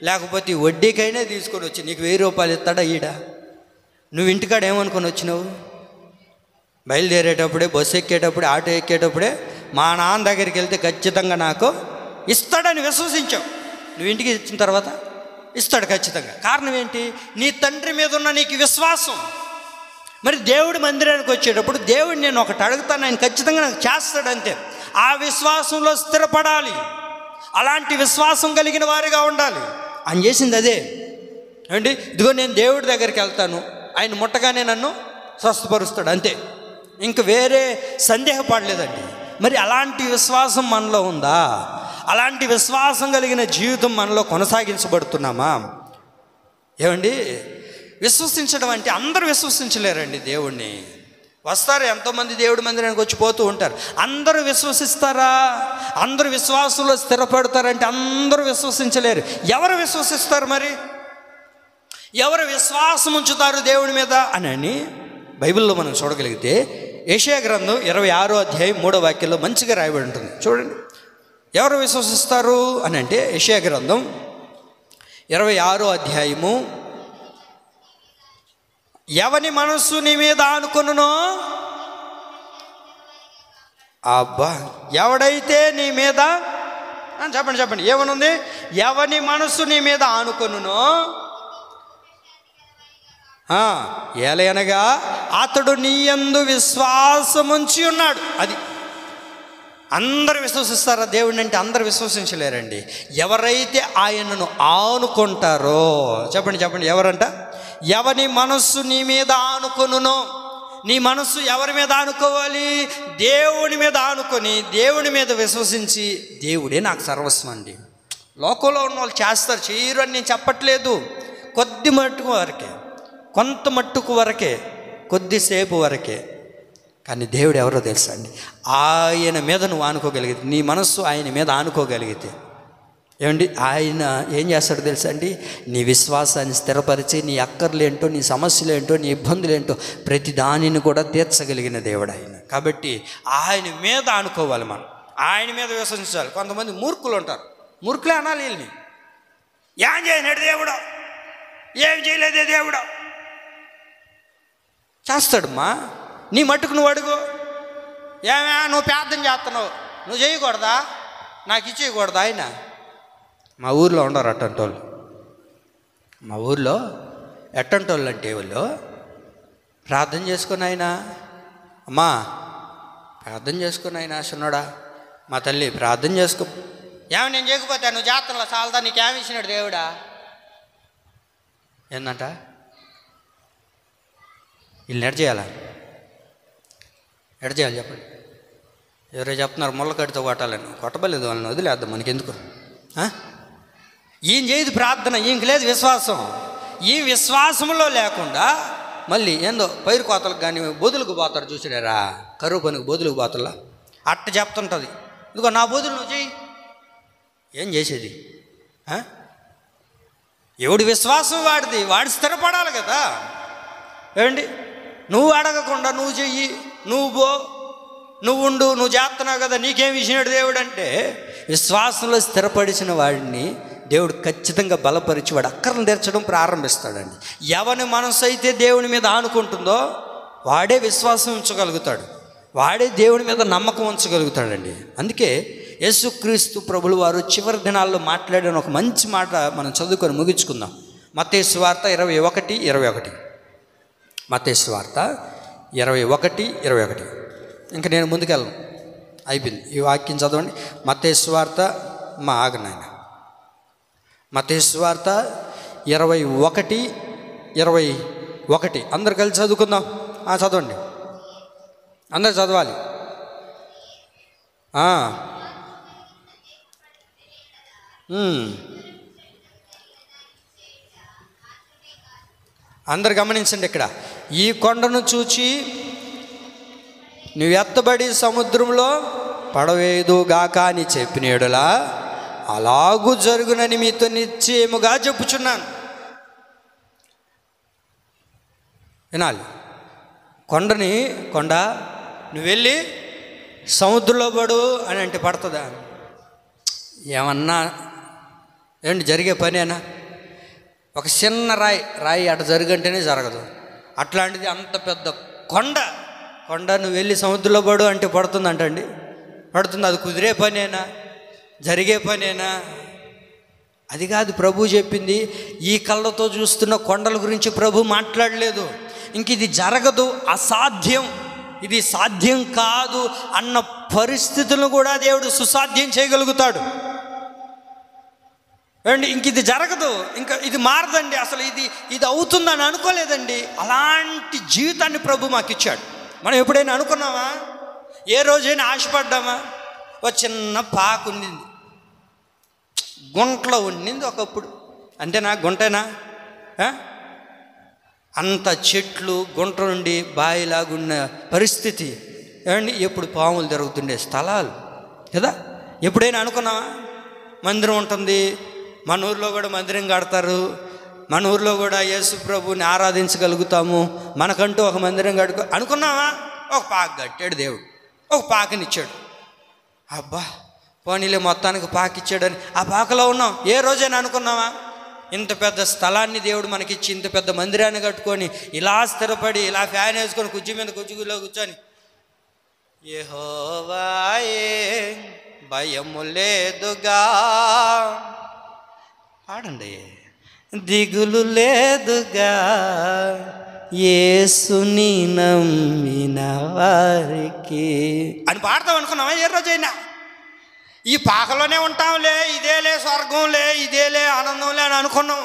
లేకపోతే వడ్డీకైనా తీసుకొని వచ్చి నీకు 1000 రూపాయలు ఇస్తాడా ఈడా? నువ్వు ఇంటికాడ ఏమనుకొని వచ్చినావు? బయలుదేరేటప్పుడే, బస్సు ఎక్కేటప్పుడే, ఆటో ఎక్కేటప్పుడే మా నాన్న దగ్గరికి వెళ్తే ఖచ్చితంగా నాకు ఇస్తాడని విశ్వసించావు. నువ్వు ఇంటికి ఇచ్చిన తర్వాత ఇస్తాడు ఖచ్చితంగా. కారణం ఏంటి? నీ తండ్రి మీద ఉన్న నీకు విశ్వాసం. మరి దేవుడి మందిరానికి వచ్చేటప్పుడు దేవుడు నేను ఒకటి అడుగుతాను, ఆయన ఖచ్చితంగా నాకు చేస్తాడంతే. ఆ విశ్వాసంలో స్థిరపడాలి. అలాంటి విశ్వాసం కలిగిన వారిగా ఉండాలి. ఆయన చేసింది అదే. ఏమండి, ఇదిగో నేను దేవుడి దగ్గరికి వెళ్తాను, ఆయన ముట్టగానే నన్ను స్వస్థపరుస్తాడు అంతే. ఇంక వేరే సందేహపడలేదండి. మరి అలాంటి విశ్వాసం మనలో ఉందా? అలాంటి విశ్వాసం కలిగిన జీవితం మనలో కొనసాగించబడుతున్నామా? ఏమండి, విశ్వసించడం అంటే అందరూ విశ్వసించలేరండి దేవుణ్ణి. వస్తారు ఎంతోమంది దేవుడి మందిరానికి వచ్చి పోతూ ఉంటారు. అందరూ విశ్వసిస్తారా? అందరూ విశ్వాసంలో స్థిరపడతారంటే అందరూ విశ్వసించలేరు. ఎవరు విశ్వసిస్తారు? మరి ఎవరు విశ్వాసం ఉంచుతారు దేవుడి మీద అని బైబిల్లో మనం చూడగలిగితే యెషయా గ్రంథం 26వ అధ్యాయం 3వ వాక్యంలో మంచిగా రాయబడి ఉంటుంది. చూడండి, ఎవరు విశ్వసిస్తారు అని అంటే యెషయా గ్రంథం 26వ అధ్యాయము, ఎవని మనస్సు నీ మీద ఆనుకొనునో, అబ్బా ఎవడైతే నీ మీద చెప్పండి ఏమనుంది? ఎవని మనస్సు నీ మీద ఆనుకొనునో ఏలయనగా అతడు నీ యందు విశ్వాసముంచి ఉన్నాడు. అది అందరూ విశ్వసిస్తారా దేవుడిని అంటే? అందరూ విశ్వసించలేరండి. ఎవరైతే ఆయనను ఆనుకుంటారో, చెప్పండి ఎవరంట? ఎవని మనస్సు నీ మీద ఆనుకొనునో. నీ మనస్సు ఎవరి మీద ఆనుకోవాలి? దేవుని మీద ఆనుకొని, దేవుని మీద విశ్వసించి, దేవుడే నాకు సర్వస్వం అండి. లోకంలో ఉన్న వాళ్ళు చేస్తారు, చేయరు అని నేను చెప్పట్లేదు. కొద్ది మట్టుకు వరకే, కొంత మట్టుకు వరకే, కొద్దిసేపు వరకే. కానీ దేవుడు ఎవరో తెలుసా అండి? ఆయన మీద నువ్వు ఆనుకోగలిగితే, నీ మనస్సు ఆయన మీద ఆనుకోగలిగితే, ఏమండి ఆయన ఏం చేస్తాడో తెలుసా అండి? నీ విశ్వాసాన్ని స్థిరపరిచి, నీ అక్కర్లేంటో, నీ సమస్యలేంటో, నీ ఇబ్బందులేంటో ప్రతి దానిని కూడా తీర్చగలిగిన దేవుడు ఆయన. కాబట్టి ఆయన మీద ఆనుకోవాలి మనం, ఆయన మీద విశ్వసించాలి. కొంతమంది మూర్ఖులు ఉంటారు, మూర్ఖులే అనాలి వీళ్ళని. ఏం చేయలేడు దేవుడు, ఏం చేయలేదే దేవుడు. చేస్తాడమ్మా, నీ మట్టుకు నువ్వు అడుగు. ఏమే నువ్వు ప్రార్థన చేస్తున్నావు, నువ్వు చేయకూడదా? నాకు ఇచ్చేయకూడదా ఆయన? మా ఊర్లో ఉండరు అట్టంటోళ్ళు. మా ఊర్లో ఎట్టంటోళ్ళు అంటే వాళ్ళు ప్రార్థన చేసుకుని ఆయన, అమ్మా ప్రార్థన చేసుకుని ఆయన చిన్నోడా, మా తల్లి ప్రార్థన చేసుకో. ఏమి నేను చేయకపోతే నువ్వు జాతరలో చాలదా, నీకేమి ఇచ్చినాడు దేవుడా? ఏందంట వీళ్ళు ఎడ చేయాలా? ఎడ చేయాలి చెప్పండి? ఎవరో చెప్తున్నారు ముళ్ళ కడితో కొట్టాలని. కొట్టబలేదు, వాళ్ళని వదిలేద్దాం, మనకెందుకు? ఈయన చేయదు ప్రార్థన, ఈయనకి లేదు విశ్వాసం. ఈ విశ్వాసంలో లేకుండా మళ్ళీ ఏందో పైరు కోతలకు కానీ బొదులకు పోతారు చూసారా? కరువు పనికి బొదులకు పోతలా అట్ట చెప్తుంటుంది. ఇదిగో నా బోధులు నువ్వు చెయ్యి. ఏం చేసేది? ఎవడి విశ్వాసం వాడిది, వాడి స్థిరపడాలి కదా. ఏమండి, నువ్వు అడగకుండా నువ్వు చెయ్యి, నువ్వు పో, నువ్వు ఉండు, నువ్వు చేస్తున్నావు కదా, నీకేం ఇచ్చినాడు దేవుడు అంటే, విశ్వాసంలో స్థిరపడిచిన వాడిని దేవుడు ఖచ్చితంగా బలపరిచి వాడు అక్కర్లను తీర్చడం ప్రారంభిస్తాడండి. ఎవని మనసు అయితే దేవుని మీద ఆనుకుంటుందో వాడే విశ్వాసం ఉంచగలుగుతాడు, వాడే దేవుని మీద నమ్మకం ఉంచగలుగుతాడండి. అందుకే యేసుక్రీస్తు ప్రభులు వారు చివరి దినాల్లో మాట్లాడిన ఒక మంచి మాట మనం చదువుకొని ముగించుకుందాం. మత్తయి సువార్త 21:21. మత్తయి సువార్త 21:21. ఇంకా నేను ముందుకెళ్ళను, అయిపోయింది. ఈ వాక్యం చదవండి. మత్తయి సువార్త ఆగనాయన. మత్తయి సువార్త 21:21. అందరు కలిసి చదువుకుందాం. చదవండి, అందరు చదవాలి. అందరు గమనించండి. ఇక్కడ ఈ కొండను చూచి నువ్వు ఎత్తబడి సముద్రంలో పడవేదుగాక అని చెప్పినేడులా అలాగూ జరుగునని మీతో నిశ్చయముగా చెప్పుచున్నాను. వినాలి. కొండ నువ్వు వెళ్ళి సముద్రంలో పడు అని అంటే పడుతుందా? ఏమన్నా ఏంటి జరిగే పనేనా? ఒక చిన్న రాయి అటు జరుగంటేనే జరగదు. అట్లాంటిది అంత పెద్ద కొండ నువ్వు వెళ్ళి సముద్రంలో పడు అంటే పడుతుందంటండి? పడుతుంది. అది కుదిరే పనేనా? జరిగే పనేనా? అది కాదు ప్రభు చెప్పింది. ఈ కళ్ళతో చూస్తున్న కొండల గురించి ప్రభు మాట్లాడలేదు. ఇంక ఇది జరగదు, అసాధ్యం, ఇది సాధ్యం కాదు అన్న పరిస్థితులను కూడా దేవుడు సుసాధ్యం చేయగలుగుతాడు. అండి, ఇంక ఇది జరగదు, ఇంకా ఇది మారదండి, అసలు ఇది అవుతుందని అనుకోలేదండి. అలాంటి జీవితాన్ని ప్రభు మాకు ఇచ్చాడు. మనం ఎప్పుడైనా అనుకున్నామా? ఏ రోజైనా ఆశపడ్డామా? ఒక చిన్న పాకు ఉండింది, గుంటలో ఉండింది ఒకప్పుడు, అంతేనా? గుంటేనా? అంత చెట్లు గుంట నుండి బాయిలాగున్న పరిస్థితి. ఏమండి, ఎప్పుడు పాములు తిరుగుతుండే స్థలాలు కదా. ఎప్పుడైనా అనుకున్నావా? మందిరం ఉంటుంది, మన ఊర్లో కూడా మందిరం కడతారు, మన ఊర్లో కూడా యేసు ప్రభుని ఆరాధించగలుగుతాము, మనకంటూ ఒక మందిరం అనుకున్నావా? ఒక పాక కట్టాడు దేవుడు, ఒక పాకనిచ్చాడు. అబ్బా పోనీలే మొత్తానికి పాకిచ్చాడని ఆ పాకలో ఉన్నాం. ఏ రోజైనా అనుకున్నావా? ఇంత పెద్ద స్థలాన్ని దేవుడు మనకిచ్చి ఇంత పెద్ద మందిరాన్ని కట్టుకొని ఇలా స్థిరపడి ఇలా ఫ్యాన్ వేసుకొని కుర్చీ మీద కుర్చీలో కూర్చొని యెహోవాయే భయము లేదుగా, పాడండి, దిగులు లేదుగా యేసుని నమ్మిన వారికి అని పాడతాం అనుకున్నావా? ఏ రోజైనా? ఈ పాకలోనే ఉంటాంలే, ఇదేలే స్వర్గంలే, ఇదేలే ఆనందంలే అని అనుకున్నాం.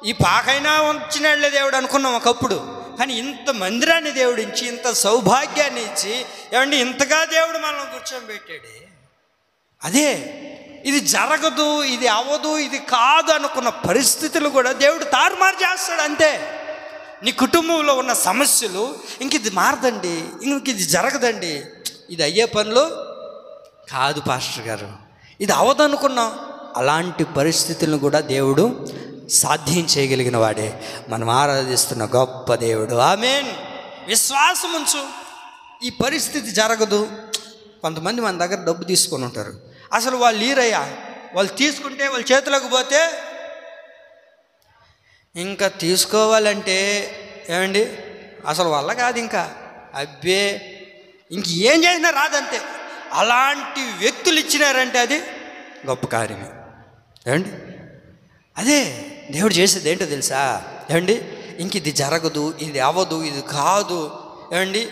ఈ పాకైనా ఉంచినాడులే దేవుడు అనుకున్నాం ఒకప్పుడు. కానీ ఇంత మందిరాన్ని దేవుడు ఇచ్చి, ఇంత సౌభాగ్యాన్ని ఇచ్చి, ఏమండి ఇంతగా దేవుడు మనల్ని కూర్చోబెట్టాడే. అదే ఇది జరగదు, ఇది అవ్వదు, ఇది కాదు అనుకున్న పరిస్థితులు కూడా దేవుడు తారుమారు చేస్తాడు. అంతే. నీ కుటుంబంలో ఉన్న సమస్యలు ఇంక ఇది మారదండి, ఇంక ఇది జరగదండి, ఇది అయ్యే పనులు కాదు పాస్టర్ గారు, ఇది అవదనుకున్నాం. అలాంటి పరిస్థితులను కూడా దేవుడు సాధ్యం చేయగలిగిన వాడే మనం ఆరాధిస్తున్న గొప్ప దేవుడు. ఆమేన్. విశ్వాసం ఉంచు. ఈ పరిస్థితి జరగదు. కొంతమంది మన దగ్గర డబ్బు తీసుకొని ఉంటారు, అసలు వాళ్ళు ఈరయ్యా, వాళ్ళు తీసుకుంటే వాళ్ళ చేతులకు పోతే ఇంకా తీసుకోవాలంటే ఏమండి అసలు వల్ల కాదు, ఇంకా అబ్బే ఇంక ఏం చేసినా రాదంతే. అలాంటి వ్యక్తులు ఇచ్చినారంటే అది గొప్ప కార్యమే. ఏమండి అదే దేవుడు చేసేది ఏంటో తెలుసా? ఏమండి ఇంక ఇది జరగదు, ఇది అవ్వదు, ఇది కాదు, ఏమండి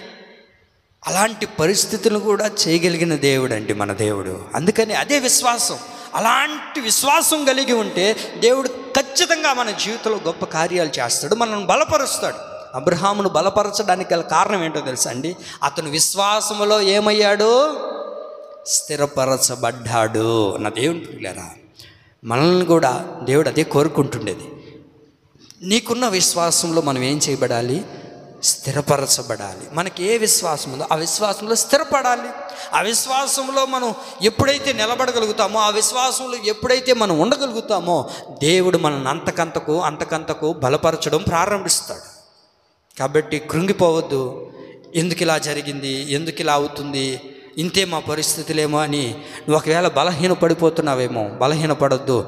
అలాంటి పరిస్థితులను కూడా చేయగలిగిన దేవుడు అండి మన దేవుడు. అందుకని అదే విశ్వాసం. అలాంటి విశ్వాసం కలిగి ఉంటే దేవుడు ఖచ్చితంగా మన జీవితంలో గొప్ప కార్యాలు చేస్తాడు, మనల్ని బలపరుస్తాడు. అబ్రహామును బలపరచడానికి గల కారణం ఏంటో తెలుసా అండి? అతను విశ్వాసములో ఏమయ్యాడు? స్థిరపరచబడ్డాడు. నా దేవుని పిల్లరా, మనల్ని కూడా దేవుడు అదే కోరుకుంటుండేది. నీకున్న విశ్వాసంలో మనం ఏం చేయబడాలి? స్థిరపరచబడాలి. మనకి ఏ విశ్వాసం ఉందో ఆ విశ్వాసంలో స్థిరపడాలి. ఆ విశ్వాసంలో మనం ఎప్పుడైతే నిలబడగలుగుతామో, ఆ విశ్వాసంలో ఎప్పుడైతే మనం ఉండగలుగుతామో, దేవుడు మనల్ని అంతకంతకు బలపరచడం ప్రారంభిస్తాడు. కాబట్టి కృంగిపోవద్దు. ఎందుకు ఇలా జరిగింది, ఎందుకు ఇలా అవుతుంది, ఇంతే మా పరిస్థితులేమో అని నువ్వు ఒకవేళ బలహీనపడిపోతున్నావేమో, బలహీనపడొద్దు.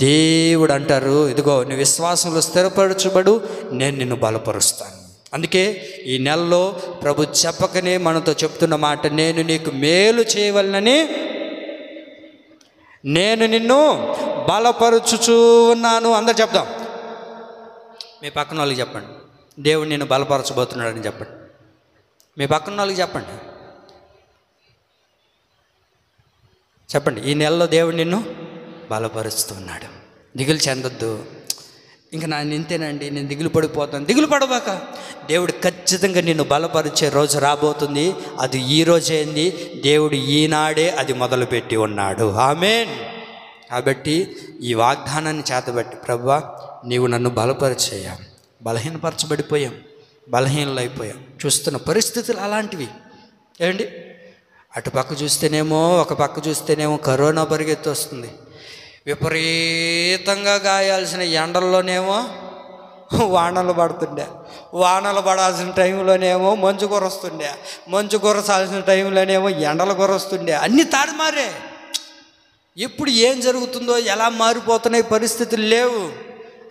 దేవుడు అంటారు, ఇదిగో నీ విశ్వాసంలో స్థిరపరచబడు, నేను నిన్ను బలపరుస్తాను. అందుకే ఈ నెలలో ప్రభు చెప్పకనే మనతో చెప్తున్న మాట, నేను నీకు మేలు చేయవలనని నేను నిన్ను బలపరుచుచూ ఉన్నాను. అందరు చెప్దాం. మీ పక్కన వాళ్ళకి చెప్పండి, దేవుడు నిన్ను బలపరచబోతున్నాడని చెప్పండి. మీ పక్కన వాళ్ళకి చెప్పండి, ఈ నెలలో దేవుడు నిన్ను బలపరుస్తున్నాడు. దిగులు చెందొద్దు. ఇంకా నేను ఇంతేనండి, నేను దిగులు పడిపోతాను. దిగులు పడబాక. దేవుడు ఖచ్చితంగా నిన్ను బలపరిచే రోజు రాబోతుంది. అది ఈ రోజే అయింది. దేవుడు ఈనాడే అది మొదలుపెట్టి ఉన్నాడు. ఆమేన్. కాబట్టి ఈ వాగ్దానాన్ని చేతబట్టి, ప్రభువా నీవు నన్ను బలపరిచేయా. బలహీనపరచబడిపోయాం, బలహీనలైపోయాం. చూస్తున్న పరిస్థితులు అలాంటివి. ఏమండి, అటు పక్క చూస్తేనేమో, ఒక పక్క చూస్తేనేమో కరోనా పరిగెత్తి వస్తుంది. విపరీతంగా గాయాల్సిన ఎండల్లోనేమో వానలు పడుతుండే, వానలు పడాల్సిన టైంలోనేమో మంచు కురుస్తుండే, మంచు కురసాల్సిన టైంలోనేమో ఎండలు కురుస్తుండే. అన్నీ తారుమారే. ఎప్పుడు ఏం జరుగుతుందో, ఎలా మారిపోతున్నాయి పరిస్థితులు లేవు.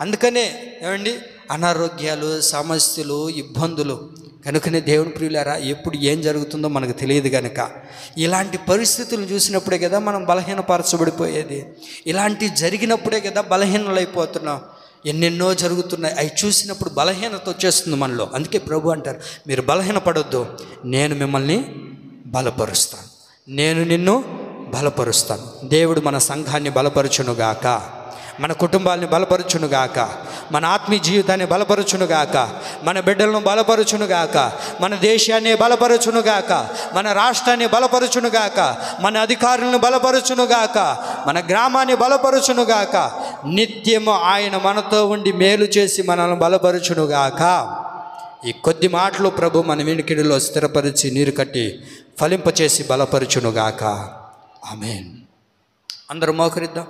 అందుకనే ఏమండి అనారోగ్యాలు, సమస్యలు, ఇబ్బందులు. కనుకనే దేవుని ప్రియులారా, ఎప్పుడు ఏం జరుగుతుందో మనకు తెలియదు కనుక ఇలాంటి పరిస్థితులు చూసినప్పుడే కదా మనం బలహీనపరచబడిపోయేది. ఇలాంటివి జరిగినప్పుడే కదా బలహీనలైపోతున్నాం. ఎన్నెన్నో జరుగుతున్నాయి, అవి చూసినప్పుడు బలహీనత వచ్చేస్తుంది మనలో. అందుకే ప్రభు అంటారు, మీరు బలహీనపడొద్దు, నేను మిమ్మల్ని బలపరుస్తాను, నేను నిన్ను బలపరుస్తాను. దేవుడు మన సంఘాన్ని బలపరచునుగాక, మన కుటుంబాన్ని బలపరచునుగాక, మన ఆత్మీయ జీవితాన్ని బలపరచునుగాక, మన బిడ్డలను బలపరచునుగాక, మన దేశాన్ని బలపరచునుగాక, మన రాష్ట్రాన్ని బలపరచునుగాక, మన అధికారులను బలపరచునుగాక, మన గ్రామాన్ని బలపరచునుగాక. నిత్యము ఆయన మనతో ఉండి మేలు చేసి మనల్ని బలపరచునుగాక. ఈ కొద్ది మాటలు ప్రభు మన వినికిడిలో స్థిరపరిచి నీరు కట్టి ఫలింపచేసి బలపరచునుగాక. ఆమేన్. అందరూ మోకరిద్దాం.